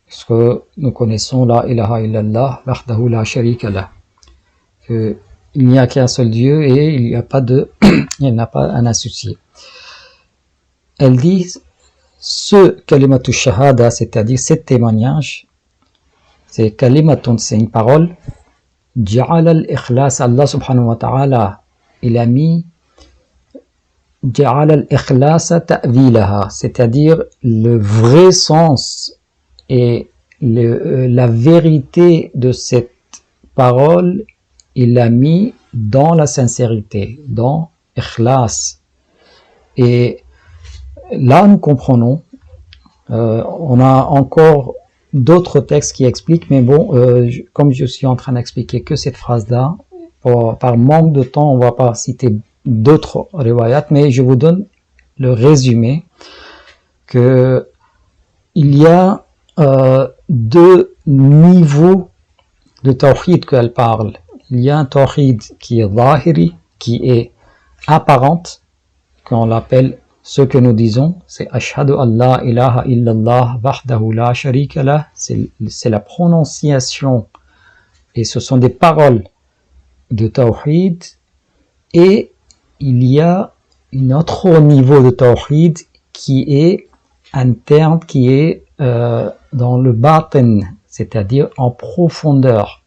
ce que nous connaissons, la ilaha illallah wahdahu la sharika lah, que il n'y a qu'un seul Dieu et il n'y a pas un associé. Elle dit, ce kalimatu shahada, c'est-à-dire ce témoignage, c'est kalimatun, c'est une parole, ja'ala al-ikhlas, Allah subhanahu wa ta'ala, il a mis ja'ala al-ikhlasa ta'wilaha, c'est-à-dire le vrai sens et la vérité de cette parole, il l'a mis dans la sincérité, dans ikhlas. Et là, nous comprenons, on a encore d'autres textes qui expliquent, mais bon, comme je suis en train d'expliquer que cette phrase-là, par manque de temps, on ne va pas citer d'autres riwayat, mais je vous donne le résumé, que il y a deux niveaux de tawhid qu'elle parle. Il y a un tawhid qui est zahiri, qui est apparente, qu'on l'appelle ce que nous disons, c'est ashhadu an la ilaha illallah wahdahu la sharika lah, c'est la prononciation et ce sont des paroles de tawhid. Et il y a un autre niveau de tawhid qui est interne, qui est dans le batin, c'est-à-dire en profondeur.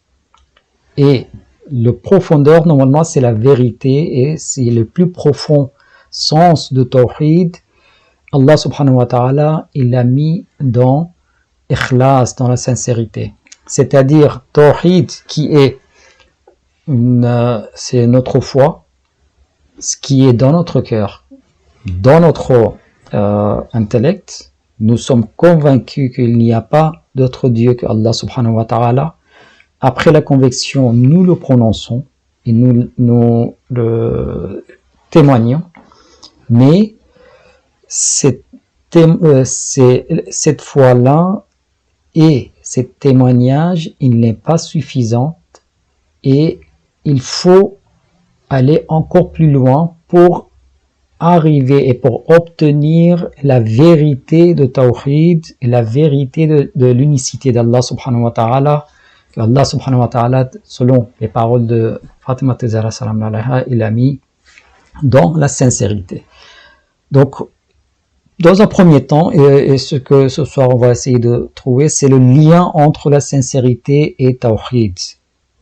Et le profondeur, normalement, c'est la vérité et c'est le plus profond sens de tawhid. Allah subhanahu wa ta'ala, il l'a mis dans ikhlas, dans la sincérité. C'est-à-dire tawhid qui est c'est notre foi, ce qui est dans notre cœur, dans notre intellect. Nous sommes convaincus qu'il n'y a pas d'autre Dieu que Allah subhanahu wa ta'ala. Après la conviction, nous le prononçons et nous le témoignons. Mais cette foi-là et ce témoignage, il n'est pas suffisant et il faut aller encore plus loin pour arriver et pour obtenir la vérité de Tawhid et la vérité de l'unicité d'Allah subhanahu wa ta'ala. Allah subhanahu wa ta'ala, selon les paroles de Fatima Zahra salam alayha, il a mis dans la sincérité. Donc, dans un premier temps, et ce que ce soir on va essayer de trouver, c'est le lien entre la sincérité et Tawhid.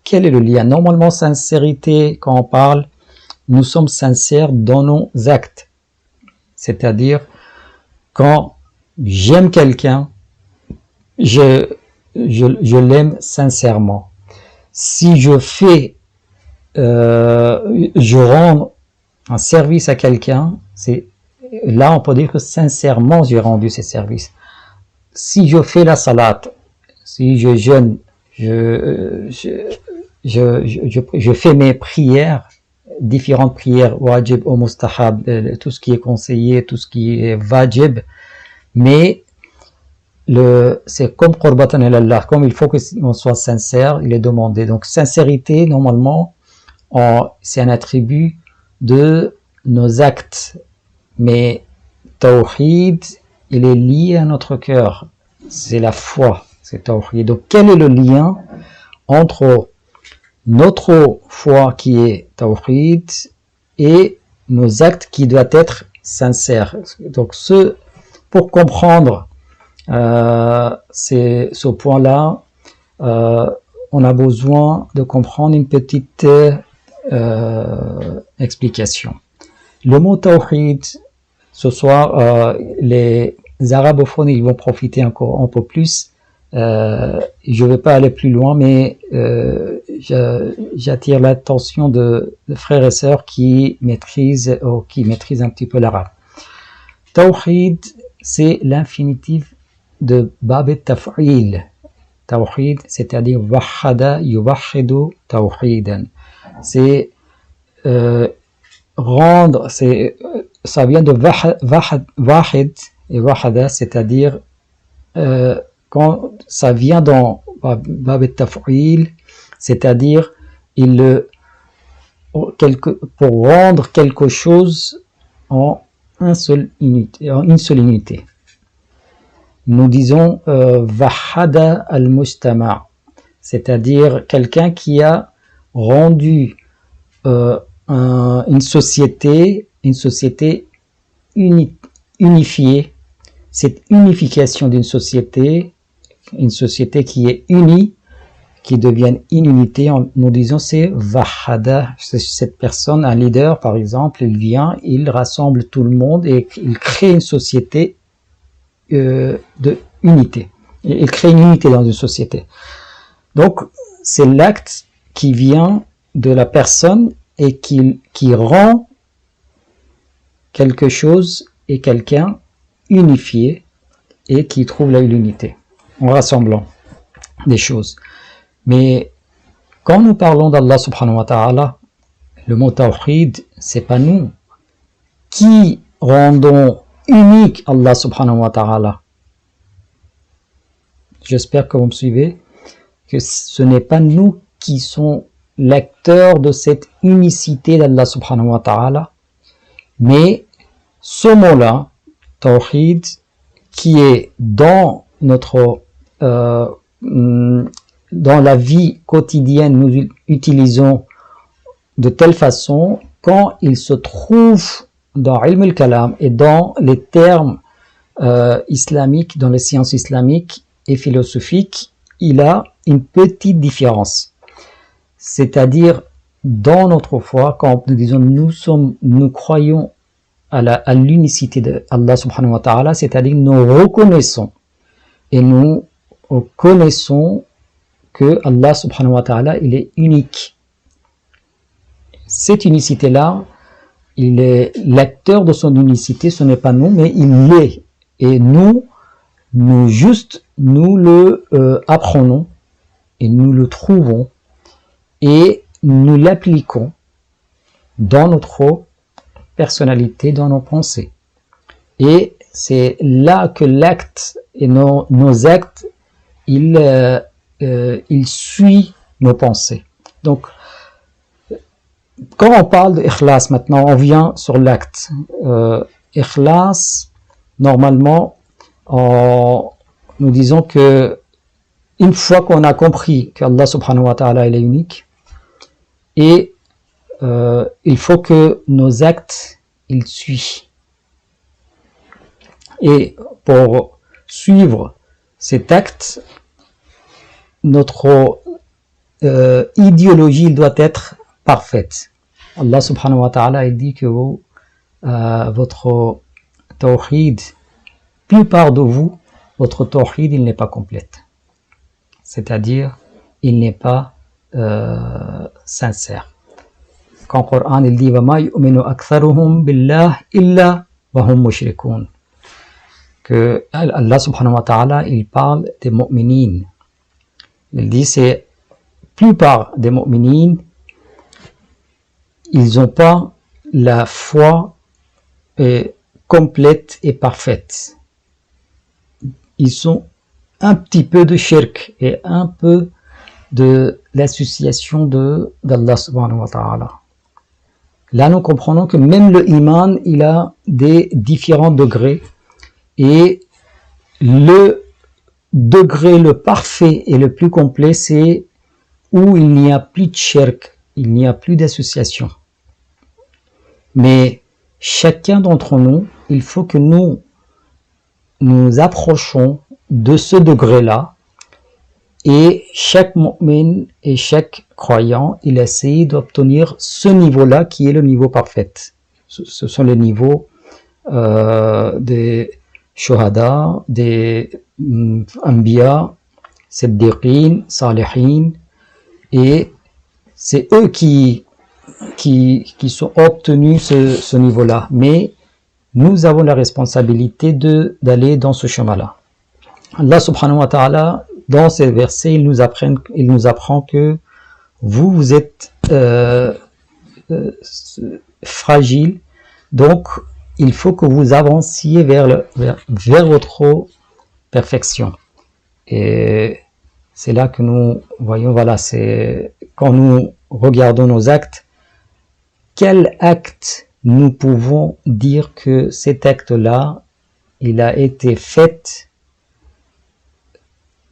Quel est le lien? Normalement, sincérité, quand on parle, nous sommes sincères dans nos actes. C'est-à-dire, quand j'aime quelqu'un, je l'aime sincèrement. Si je rends un service à quelqu'un, là on peut dire que sincèrement j'ai rendu ce service. Si je fais la salat, si je jeûne, je fais mes prières, différentes prières, wajib ou mustahab, tout ce qui est conseillé, tout ce qui est wajib, mais c'est comme Qurbatan ilallah, comme il faut qu'on soit sincère, il est demandé. Donc sincérité, normalement, c'est un attribut de nos actes. Mais Tawhid, il est lié à notre cœur. C'est la foi, c'est Tawhid. Donc quel est le lien entre notre foi qui est Tawhid et nos actes qui doivent être sincères? Donc pour comprendre ce point-là, on a besoin de comprendre une petite explication. Le mot Tawhid, ce soir, les arabophones ils vont profiter encore un peu plus. Je ne vais pas aller plus loin, mais j'attire l'attention de frères et sœurs qui maîtrisent un petit peu l'arabe. Tawhid, c'est l'infinitif de Bab al-Taf'il. Tawhid, c'est-à-dire Wahada yuwahidu tawhidan. C'est rendre, ça vient de Wahid et Wahada, c'est-à-dire quand ça vient dans Bab al-Taf'il, c'est-à-dire pour rendre quelque chose en une seule unité. Nous disons Wahada al-Mujtama', c'est-à-dire quelqu'un qui a rendu une société unifiée. Cette unification d'une société, une société qui est unie, qui devient une unité, nous disons c'est Wahada. Cette personne, un leader par exemple, il vient, il rassemble tout le monde et il crée une société de unité. Il crée une unité dans une société. Donc c'est l'acte qui vient de la personne et qui rend quelque chose et quelqu'un unifié et qui trouve l'unité en rassemblant des choses. Mais quand nous parlons d'Allah subhanahu wa ta'ala, le mot Tawhid, c'est pas nous qui rendons unique Allah subhanahu wa ta'ala. J'espère que vous me suivez, que ce n'est pas nous qui sommes l'acteur de cette unicité d'Allah subhanahu wa ta'ala, mais ce mot-là, Tawhid, qui est dans notre dans la vie quotidienne, nous utilisons de telle façon, quand il se trouve dans Ilm al-Kalam et dans les termes islamiques, dans les sciences islamiques et philosophiques, il a une petite différence. C'est-à-dire, dans notre foi, quand nous disons nous croyons à l'unicité de Allah subhanahu wa ta'ala, c'est-à-dire nous reconnaissons et nous connaissons que Allah subhanahu wa ta'ala, il est unique. Cette unicité-là, il est l'acteur de son unicité, ce n'est pas nous, mais il l'est. Et nous le apprenons et nous le trouvons et nous l'appliquons dans notre personnalité, dans nos pensées. Et c'est là que l'acte et nos actes, il suit nos pensées. Donc, quand on parle d'ikhlas maintenant, on vient sur l'acte. Ikhlas, normalement, nous disons que une fois qu'on a compris qu'Allah subhanahu wa ta'ala il est unique, et il faut que nos actes ils suivent. Et pour suivre cet acte, notre idéologie doit être parfaite. Allah subhanahu wa ta'ala il dit que votre tawhid, plupart de vous, votre tawhid il n'est pas complète. C'est-à-dire, il n'est pas sincère. Quand le Coran il dit وَمَا يُؤْمِنُ أَكْثَرُهُمْ بِاللَّهِ إِلَّا وَهُمْ مُشْرِكُونَ, que Allah subhanahu wa ta'ala il parle des mu'minines. Il dit c'est plupart des mu'minines, ils n'ont pas la foi complète et parfaite. Ils sont un petit peu de shirk et un peu de l'association d'Allah subhanahu wa ta'ala. Là, nous comprenons que même le iman, il a des différents degrés et le degré le parfait et le plus complet, c'est où il n'y a plus de shirk, il n'y a plus d'association. Mais chacun d'entre nous, il faut que nous approchons de ce degré-là, et chaque mu'min et chaque croyant, il essaie d'obtenir ce niveau-là qui est le niveau parfait. Ce sont les niveaux des shuhada, des anbiya, siddiqin, salihin, et c'est eux qui sont obtenus ce niveau-là. Mais nous avons la responsabilité d'aller dans ce chemin-là. Allah subhanahu wa ta'ala, dans ces versets, il nous apprend que vous êtes fragile, donc il faut que vous avanciez vers votre perfection. Et c'est là que nous voyons, voilà, c'est quand nous regardons nos actes, quel acte nous pouvons dire que cet acte-là, il a été fait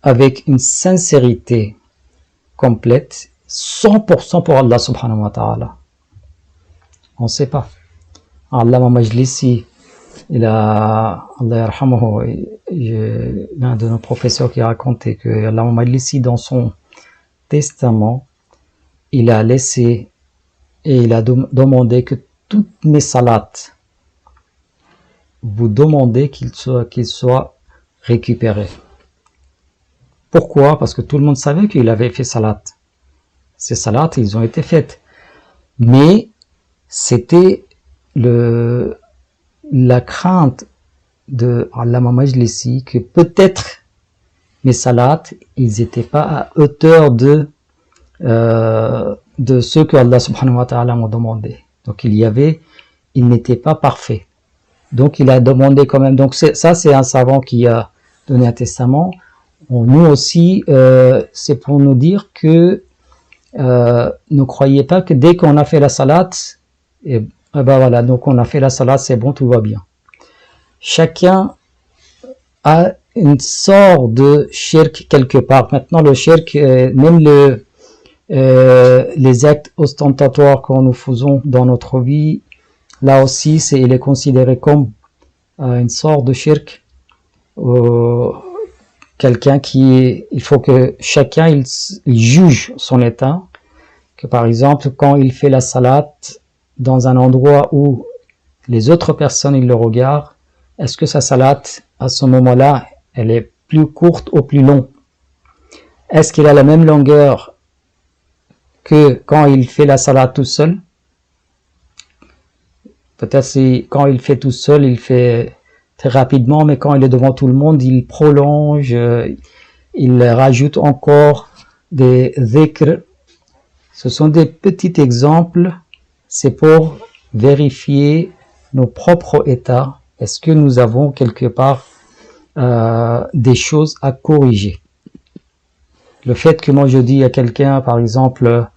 avec une sincérité complète, 100% pour Allah subhanahu wa ta'ala. On ne sait pas. Allama Majlisi, Allah yarhamahu, l'un de nos professeurs qui a raconté que Allama Majlisi, dans son testament, il a laissé et il a demandé que toutes mes salats, vous demandez qu'ils soient récupérés. Pourquoi? Parce que tout le monde savait qu'il avait fait salat. Ces salats, ils ont été faites. Mais c'était la crainte de Allama Majlisi que peut-être mes salats, ils n'étaient pas à hauteur de ce que Allah subhanahu wa ta'ala m'a demandé. Donc il n'était pas parfait. Donc il a demandé quand même. Donc ça c'est un savant qui a donné un testament. Nous aussi, c'est pour nous dire que ne croyez pas que dès qu'on a fait la salat, et ben voilà, donc on a fait la salat, c'est bon, tout va bien. Chacun a une sorte de shirk quelque part. Maintenant, le shirk, même les actes ostentatoires que nous faisons dans notre vie, là aussi, il est considéré comme une sorte de shirk. Quelqu'un il faut que chacun il juge son état, que par exemple quand il fait la salat dans un endroit où les autres personnes ils le regardent, est-ce que sa salat à ce moment-là elle est plus courte ou plus longue? Est-ce qu'il a la même longueur que quand il fait la salat tout seul? Peut-être quand il fait tout seul, il fait très rapidement, mais quand il est devant tout le monde, il prolonge, il rajoute encore des dhikr. Ce sont des petits exemples, c'est pour vérifier nos propres états. Est-ce que nous avons quelque part des choses à corriger? Le fait que moi je dis à quelqu'un, par exemple,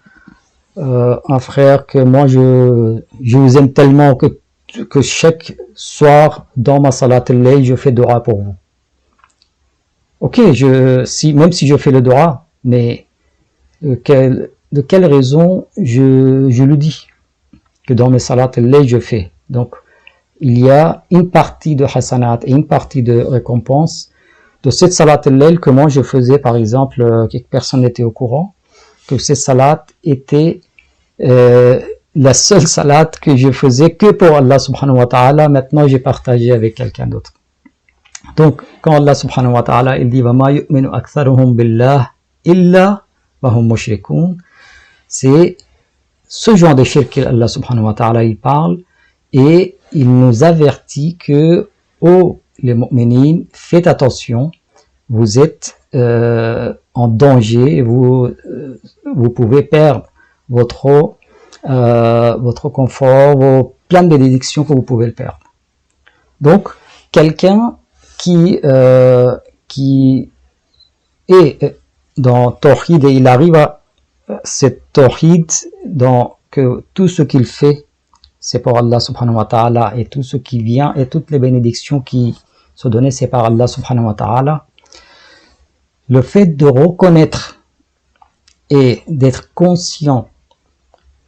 un frère, que moi je vous aime tellement que chaque soir dans ma salat al-layl je fais dua pour vous. Ok, même si je fais le dua, mais de quelle raison je le dis que dans mes salat al-layl je fais? Donc il y a une partie de hasanat et une partie de récompense de cette salat al-layl que moi je faisais, par exemple, que personne n'était au courant, que cette salat était la seule salat que je faisais que pour Allah subhanahu wa ta'ala. Maintenant j'ai partagé avec quelqu'un d'autre. Donc quand Allah subhanahu wa ta'ala il dit وَمَا يُؤْمِنُ أَكْثَرُهُمْ بِاللَّهِ إِلَّا وَهُمْ مُشْرِكُونَ, c'est ce genre de shirk qu'Allah subhanahu wa ta'ala il parle, et il nous avertit que les mu'minines, faites attention, vous êtes en danger, vous pouvez perdre votre confort, plein de bénédictions que vous pouvez le perdre. Donc quelqu'un qui Et dans Tawhid, il arrive à cette Tawhid dans que tout ce qu'il fait, c'est pour Allah subhanahu wa ta'ala, et tout ce qui vient et toutes les bénédictions qui sont données, c'est par Allah subhanahu wa ta'ala. Le fait de reconnaître et d'être conscient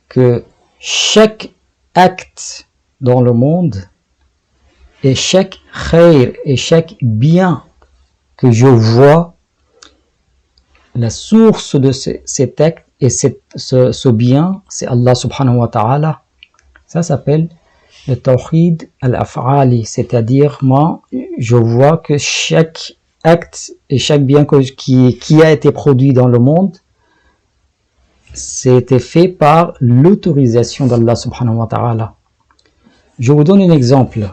que chaque acte dans le monde et chaque khair et chaque bien que je vois, la source de cet acte et ce bien, c'est Allah subhanahu wa ta'ala. Ça s'appelle le tawhid al-af'ali, c'est-à-dire moi, je vois que chaque acte et chaque bien qui a été produit dans le monde, c'était fait par l'autorisation d'Allah subhanahu wa ta'ala. Je vous donne un exemple,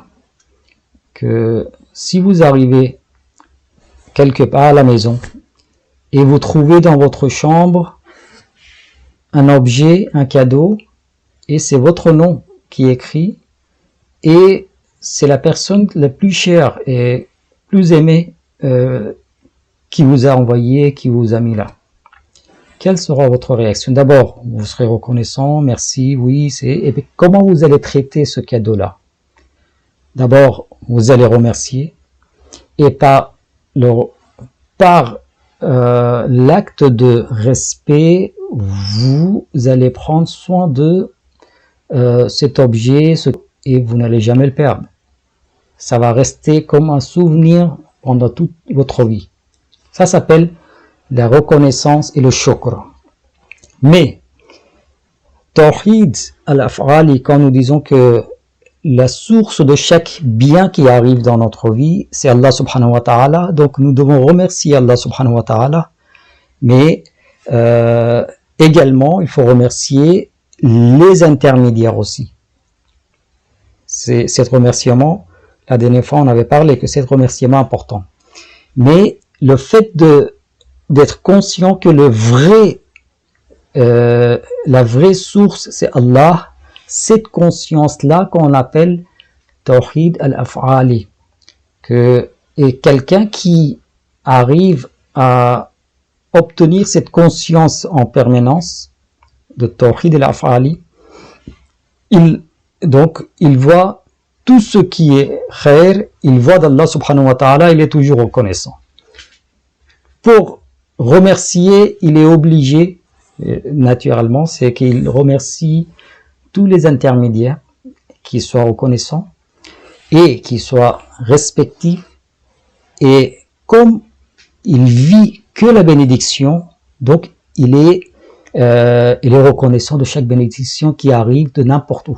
que si vous arrivez quelque part à la maison et vous trouvez dans votre chambre un objet, un cadeau, et c'est votre nom qui est écrit, et c'est la personne la plus chère et plus aimée qui vous a envoyé, qui vous a mis là. Quelle sera votre réaction? D'abord, vous serez reconnaissant, merci, oui, et puis comment vous allez traiter ce cadeau-là? D'abord, vous allez remercier, et par l'acte de respect, vous allez prendre soin de cet objet, et vous n'allez jamais le perdre. Ça va rester comme un souvenir pendant toute votre vie. Ça s'appelle la reconnaissance et le shukr. Mais, tawhid al-af'ali, quand nous disons que la source de chaque bien qui arrive dans notre vie, c'est Allah subhanahu wa ta'ala, donc nous devons remercier Allah subhanahu wa ta'ala, mais également il faut remercier les intermédiaires aussi. C'est cet remerciement, la dernière fois on avait parlé que c'est un remerciement important. Mais le fait d'être conscient que la vraie source c'est Allah, cette conscience-là qu'on appelle Tawhid al-Af'ali, et quelqu'un qui arrive à obtenir cette conscience en permanence de Tawhid al-Af'ali, il voit tout ce qui est khair, il voit d'Allah subhanahu wa ta'ala, il est toujours reconnaissant. Pour remercier, il est obligé, naturellement, c'est qu'il remercie tous les intermédiaires, qui soient reconnaissants et qui soient respectifs, et comme il vit que la bénédiction, donc il est reconnaissant de chaque bénédiction qui arrive de n'importe où.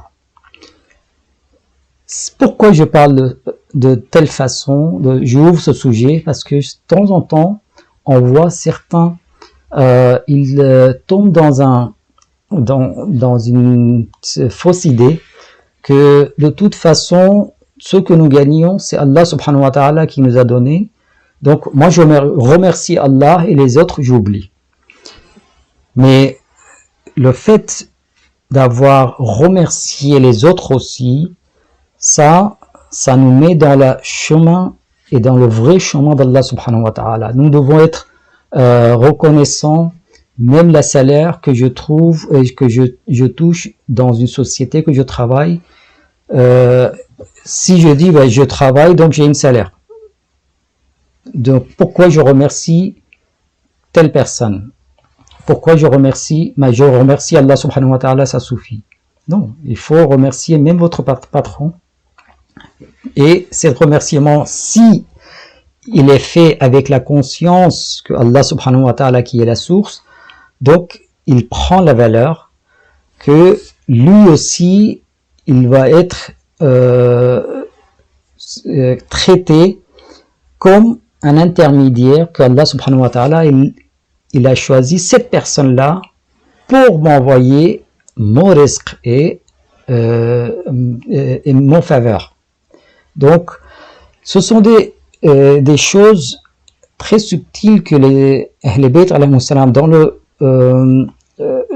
Pourquoi je parle de telle façon, j'ouvre ce sujet, parce que de temps en temps, on voit certains, ils tombent dans une fausse idée que de toute façon, ce que nous gagnons, c'est Allah subhanahu wa ta'ala qui nous a donné. Donc, moi, je remercie Allah et les autres, j'oublie. Mais le fait d'avoir remercié les autres aussi, ça nous met dans le chemin et dans le vrai chemin d'Allah subhanahu wa ta'ala. Nous devons être reconnaissants, même le salaire que je trouve et que je touche dans une société que je travaille. Si je dis je travaille, donc j'ai un salaire. Donc pourquoi je remercie telle personne? Pourquoi je remercie Allah subhanahu wa ta'ala, ça suffit. Non, il faut remercier même votre patron. Et ce remerciement, si il est fait avec la conscience que Allah subhanahu wa ta'ala qui est la source, donc il prend la valeur que lui aussi, il va être traité comme un intermédiaire que Allah subhanahu wa ta'ala, il a choisi cette personne-là pour m'envoyer mon rizq et mon faveur. Donc, ce sont des choses très subtiles que les Ahl Bayt alayhi salam, dans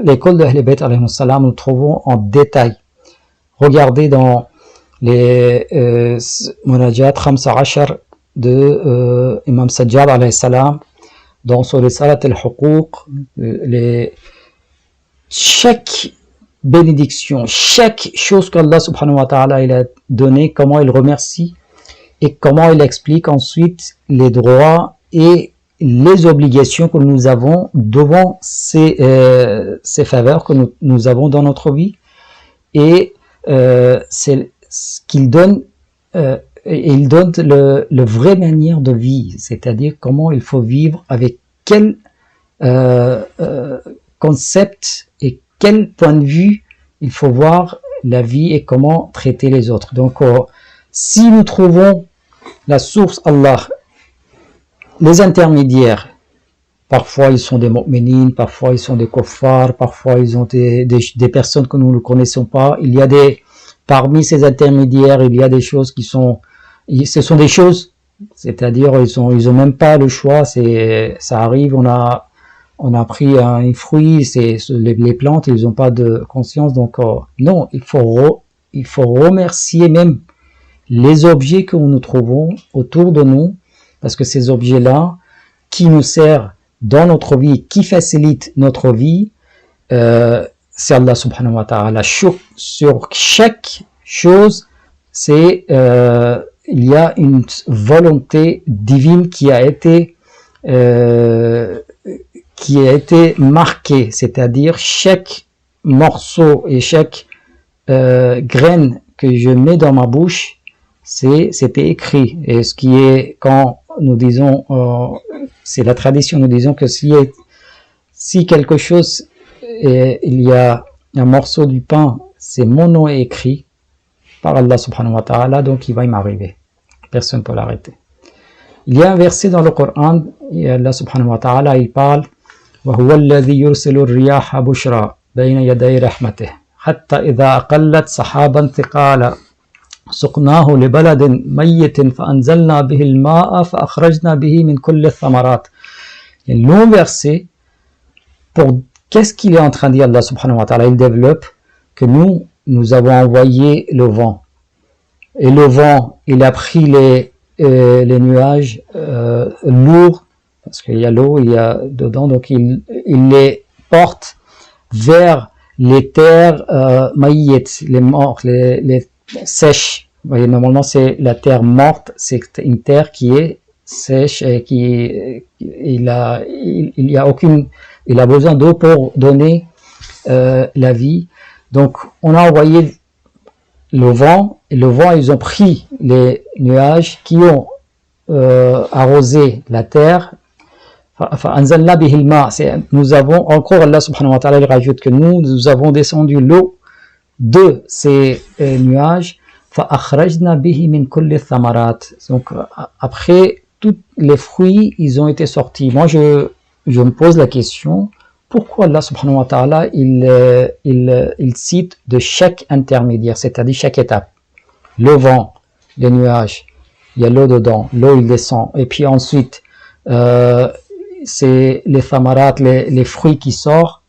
l'école de Ahl Bayt alayhi salam, nous trouvons en détail. Regardez dans les Munajat Khamsa Ashar de Imam Sajjad alayhi salam, dans sur les salat al-huquq, chaque bénédiction, chaque chose qu'Allah subhanahu wa ta'ala il a donné, comment il remercie et comment il explique ensuite les droits et les obligations que nous avons devant ces faveurs que nous avons dans notre vie. Et c'est ce qu'il donne, il donne le vraie manière de vie, c'est-à-dire comment il faut vivre, avec quel concept et quel point de vue il faut voir la vie et comment traiter les autres. Donc si nous trouvons la source Allah, les intermédiaires, parfois ils sont des mu'minines, parfois ils sont des kuffars, parfois ils ont des personnes que nous ne connaissons pas. Il y a parmi ces intermédiaires, il y a des choses ce sont des choses, c'est-à-dire ils ont même pas le choix, ça arrive, on a pris un fruit, les plantes, ils n'ont pas de conscience, donc non, il faut remercier même les objets que nous trouvons autour de nous, parce que ces objets-là, qui nous servent dans notre vie, qui facilitent notre vie, c'est Allah subhanahu wa ta'ala. Sur chaque chose, il y a une volonté divine qui a été marquée, c'est-à-dire chaque morceau et chaque graine que je mets dans ma bouche, c'était écrit. Et ce qui est, quand nous disons, c'est la tradition, nous disons que si quelque chose, il y a un morceau du pain, c'est mon nom est écrit par Allah subhanahu wa ta'ala, donc il va m'arriver. Personne ne peut l'arrêter. Il y a un verset dans le Coran, et Allah subhanahu wa ta'ala, il parle وَهُوَ الَّذِي يُرْسِلُ الرِّيَاحَ بُشْرًا بَيْنَ يَدَيْ رَحْمَتِهِ حَتَّى إِذَا أَقَلَّتْ سَحَابًا ثِقَالًا سُقْنَاهُ لِبَلَدٍ مَيِّتٍ فَأَنزَلْنَا بِهِ الْمَاءَ فَأَخْرَجْنَا بِهِ مِنْ كُلِّ الثَّمَرَاتِ. Il y a un long verset pour qu'est-ce qu'il est en train de dire Allah subhanahu wa ta'ala. Il développe que nous avons envoyé le vent, et le vent il a pris les nuages lourds, parce qu'il y a l'eau, il y a dedans, donc il les porte vers les terres maïyettes, les mortes, les sèches. Vous voyez, normalement c'est la terre morte, c'est une terre qui est sèche et il a besoin d'eau pour donner la vie. Donc on a envoyé le vent, et le vent, ils ont pris les nuages qui ont arrosé la terre. Nous avons encore, Allah subhanahu wa ta'ala il rajoute que nous avons descendu l'eau de ces nuages. Donc après, tous les fruits, ils ont été sortis. Moi, je me pose la question, pourquoi Allah subhanahu wa ta'ala il cite de chaque intermédiaire, c'est-à-dire chaque étape. Le vent, les nuages, il y a l'eau dedans, l'eau il descend, et puis ensuite c'est les thamarat, les fruits qui sortent.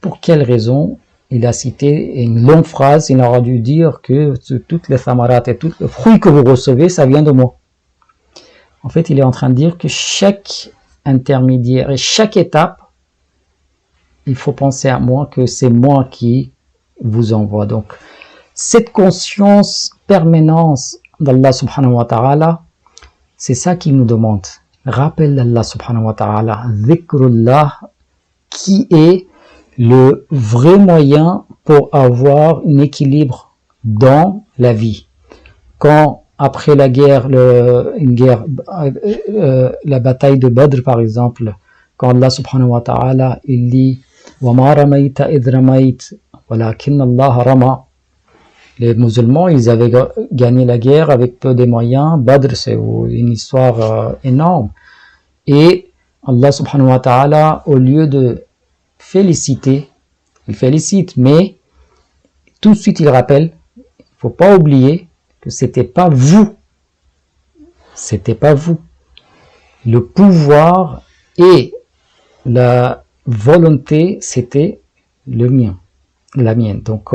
Pour quelle raison il a cité une longue phrase? Il aura dû dire que toutes les thamarat et tous les fruits que vous recevez, ça vient de moi. En fait, il est en train de dire que chaque intermédiaire et chaque étape, il faut penser à moi, que c'est moi qui vous envoie. Donc, cette conscience permanence d'Allah subhanahu wa ta'ala, c'est ça qu'il nous demande. Rappel d'Allah subhanahu wa ta'ala, dhikrullah, qui est le vrai moyen pour avoir un équilibre dans la vie. Quand, après la guerre, la bataille de Badr par exemple, quand Allah subhanahu wa ta'ala, il dit وَمَا رَمَيْتَ إِذْ رَمَيْتَ وَلَكِنَّ اللَّهَ رَمَى. Les musulmans, ils avaient gagné la guerre avec peu de moyens. Badr, c'est une histoire énorme. Et Allah subhanahu wa ta'ala, au lieu de féliciter, il félicite, mais tout de suite il rappelle, il ne faut pas oublier que c'était pas vous. C'était pas vous. Le pouvoir et la volonté, c'était le mien, la mienne. Donc,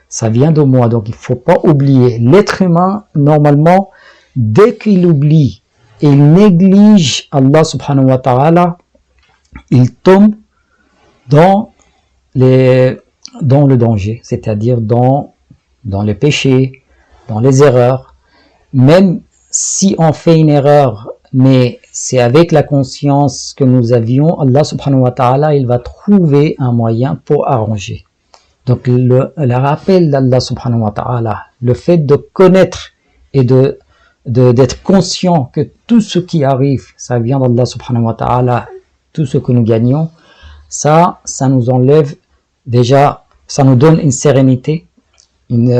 ça vient de moi. Donc, il ne faut pas oublier. L'être humain, normalement, dès qu'il oublie il néglige Allah subhanahu wa ta'ala, il tombe dans le danger, c'est-à-dire dans les péchés, dans les erreurs. Même si on fait une erreur, mais c'est avec la conscience que nous avions, Allah subhanahu wa ta'ala, il va trouver un moyen pour arranger. Donc le rappel d'Allah subhanahu wa ta'ala, le fait de connaître et d'être conscient que tout ce qui arrive, ça vient d'Allah subhanahu wa ta'ala, tout ce que nous gagnons, ça nous enlève déjà, ça nous donne une sérénité, une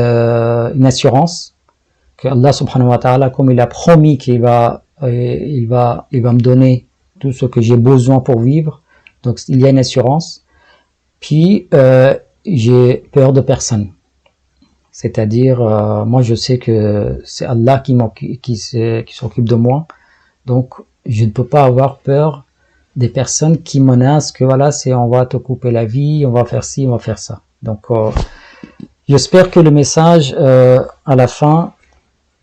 assurance que Allah subhanahu wa ta'ala, comme il a promis qu'il va me donner tout ce que j'ai besoin pour vivre, donc il y a une assurance. Puis j'ai peur de personne, c'est-à-dire moi je sais que c'est Allah qui s'occupe de moi, donc je ne peux pas avoir peur des personnes qui menacent que voilà, on va te couper la vie, on va faire ci, on va faire ça. Donc j'espère que le message à la fin,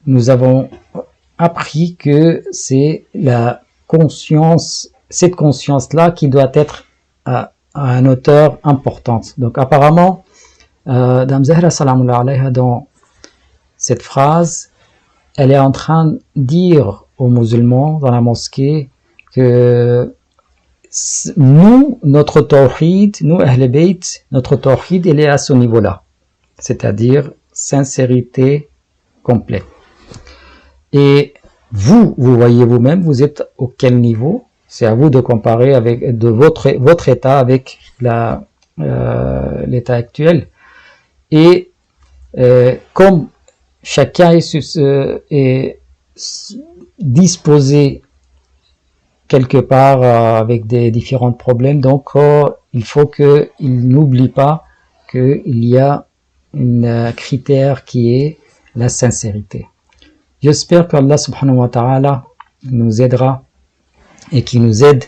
nous avons appris que c'est la conscience, cette conscience-là qui doit être à une hauteur importante. Donc apparemment, Dame Zahra salamullah alayha, dans cette phrase, elle est en train de dire aux musulmans dans la mosquée que nous, notre tawhid, nous Ahl Bayt, notre tawhid, il est à ce niveau-là, c'est-à-dire sincérité complète. Et vous voyez vous-même, vous êtes au quel niveau? C'est à vous de comparer de votre état avec l'état actuel. Et comme chacun est disposé quelque part avec des différents problèmes, donc il faut qu'il n'oublie pas qu'il y a un critère qui est la sincérité. J'espère qu'Allah subhanahu wa ta'ala nous aidera et qui nous aide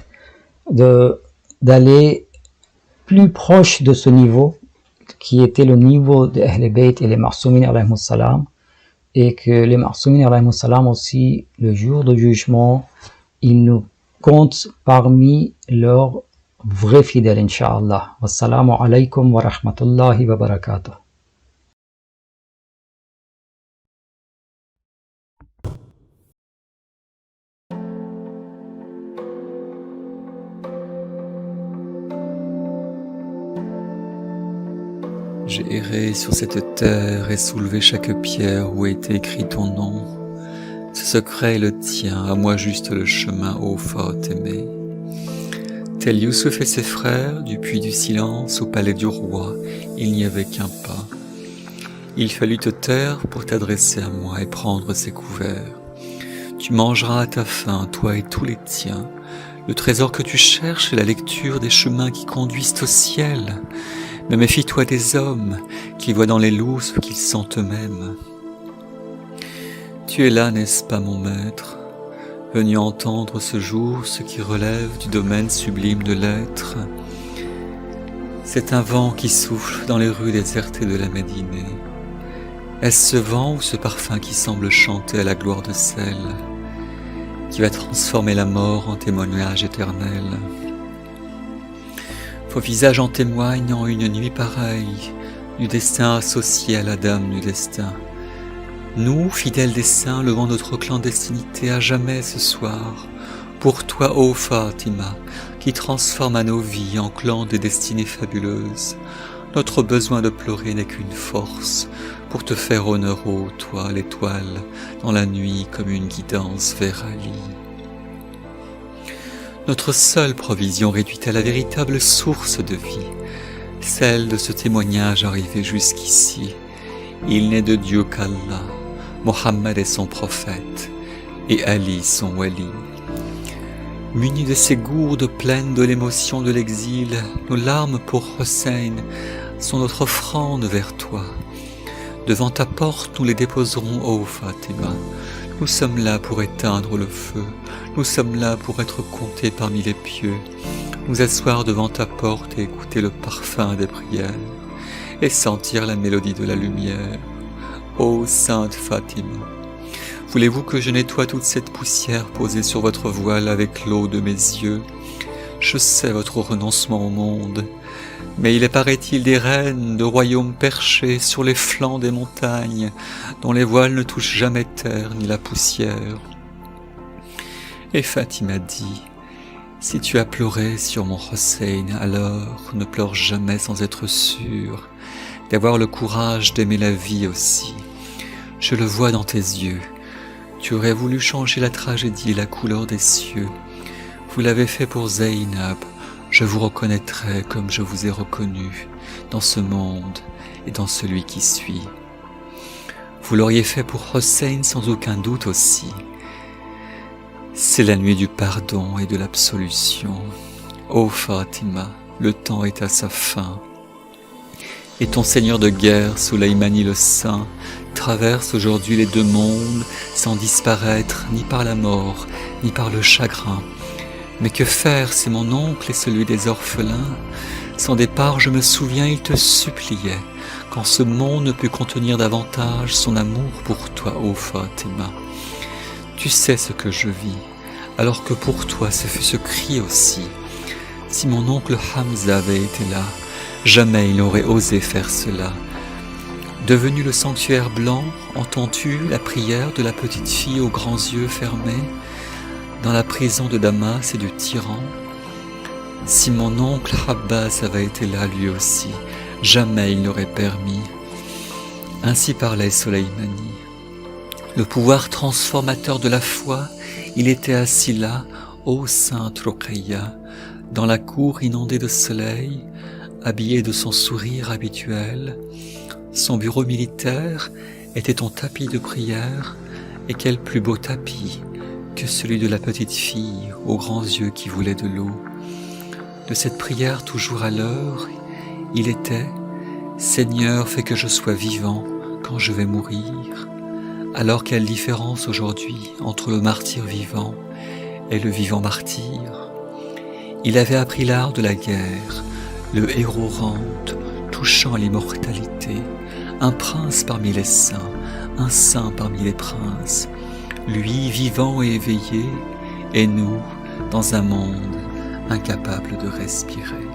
d'aller plus proche de ce niveau qui était le niveau de Ahl Bayt et les Ma'soumin alayhimus salam, et que les Ma'soumin alayhimus salam aussi, le jour du jugement, ils nous comptent parmi leurs vrais fidèles, incha'Allah. Wassalamu alaykum wa rahmatullahi wa barakatuh. J'ai erré sur cette terre et soulevé chaque pierre où était écrit ton nom. Ce secret est le tien, à moi juste le chemin, ô fort aimé. Tel Youssouf et ses frères, du puits du silence au palais du roi, il n'y avait qu'un pas. Il fallut te taire pour t'adresser à moi et prendre ses couverts. Tu mangeras à ta faim, toi et tous les tiens. Le trésor que tu cherches est la lecture des chemins qui conduisent au ciel. Mais méfie-toi des hommes qui voient dans les loups ce qu'ils sont eux-mêmes. Tu es là, n'est-ce pas, mon maître, venu entendre ce jour ce qui relève du domaine sublime de l'être. C'est un vent qui souffle dans les rues désertées de la Médinée. Est-ce ce vent ou ce parfum qui semble chanter à la gloire de celle qui va transformer la mort en témoignage éternel? Vos visages en témoignent en une nuit pareille, du destin associé à la dame du destin. Nous, fidèles des saints, levons notre clandestinité à jamais ce soir, pour toi, ô Fatima, qui transforme à nos vies en clan des destinées fabuleuses. Notre besoin de pleurer n'est qu'une force, pour te faire honneur, ô toi, l'étoile, dans la nuit comme une guidance vers Ali. Notre seule provision réduite à la véritable source de vie, celle de ce témoignage arrivé jusqu'ici. Il n'est de Dieu qu'Allah, Mohammed est son prophète, et Ali son wali. Munis de ces gourdes pleines de l'émotion de l'exil, nos larmes pour Hussein sont notre offrande vers toi. Devant ta porte, nous les déposerons, ô Fatima. Nous sommes là pour éteindre le feu, nous sommes là pour être comptés parmi les pieux, nous asseoir devant ta porte et écouter le parfum des prières, et sentir la mélodie de la lumière. Ô Sainte Fatima, Voulez-vous que je nettoie toute cette poussière posée sur votre voile avec l'eau de mes yeux? Je sais votre renoncement au monde, mais il est, paraît-il, des reines de royaumes perchés sur les flancs des montagnes, dont les voiles ne touchent jamais terre ni la poussière. Et Fatima dit, si tu as pleuré sur mon Hossein, alors ne pleure jamais sans être sûr d'avoir le courage d'aimer la vie aussi. Je le vois dans tes yeux. Tu aurais voulu changer la tragédie et la couleur des cieux. Vous l'avez fait pour Zainab, je vous reconnaîtrai comme je vous ai reconnu dans ce monde et dans celui qui suit. Vous l'auriez fait pour Hossein sans aucun doute aussi. C'est la nuit du pardon et de l'absolution. Ô Fatima, le temps est à sa fin. Et ton seigneur de guerre, Soulaïmani le Saint, traverse aujourd'hui les deux mondes sans disparaître ni par la mort, ni par le chagrin. Mais que faire, c'est mon oncle et celui des orphelins. Son départ, je me souviens, il te suppliait, quand ce monde ne put contenir davantage son amour pour toi, ô Fatima. Tu sais ce que je vis, alors que pour toi ce fut ce cri aussi. Si mon oncle Hamza avait été là, jamais il n'aurait osé faire cela. Devenu le sanctuaire blanc, entends-tu la prière de la petite fille aux grands yeux fermés, dans la prison de Damas et du tyran? Si mon oncle Abbas avait été là lui aussi, jamais il n'aurait permis. Ainsi parlait Soleimani. Le pouvoir transformateur de la foi, il était assis là, ô sainte Rokhaya, dans la cour inondée de soleil, habillé de son sourire habituel. Son bureau militaire était ton tapis de prière, et quel plus beau tapis que celui de la petite fille aux grands yeux qui voulait de l'eau. De cette prière toujours à l'heure, il était « Seigneur, fais que je sois vivant quand je vais mourir ». Alors quelle différence aujourd'hui entre le martyr vivant et le vivant martyr. Il avait appris l'art de la guerre, le héros rente, touchant l'immortalité, un prince parmi les saints, un saint parmi les princes, lui vivant et éveillé, et nous dans un monde incapable de respirer.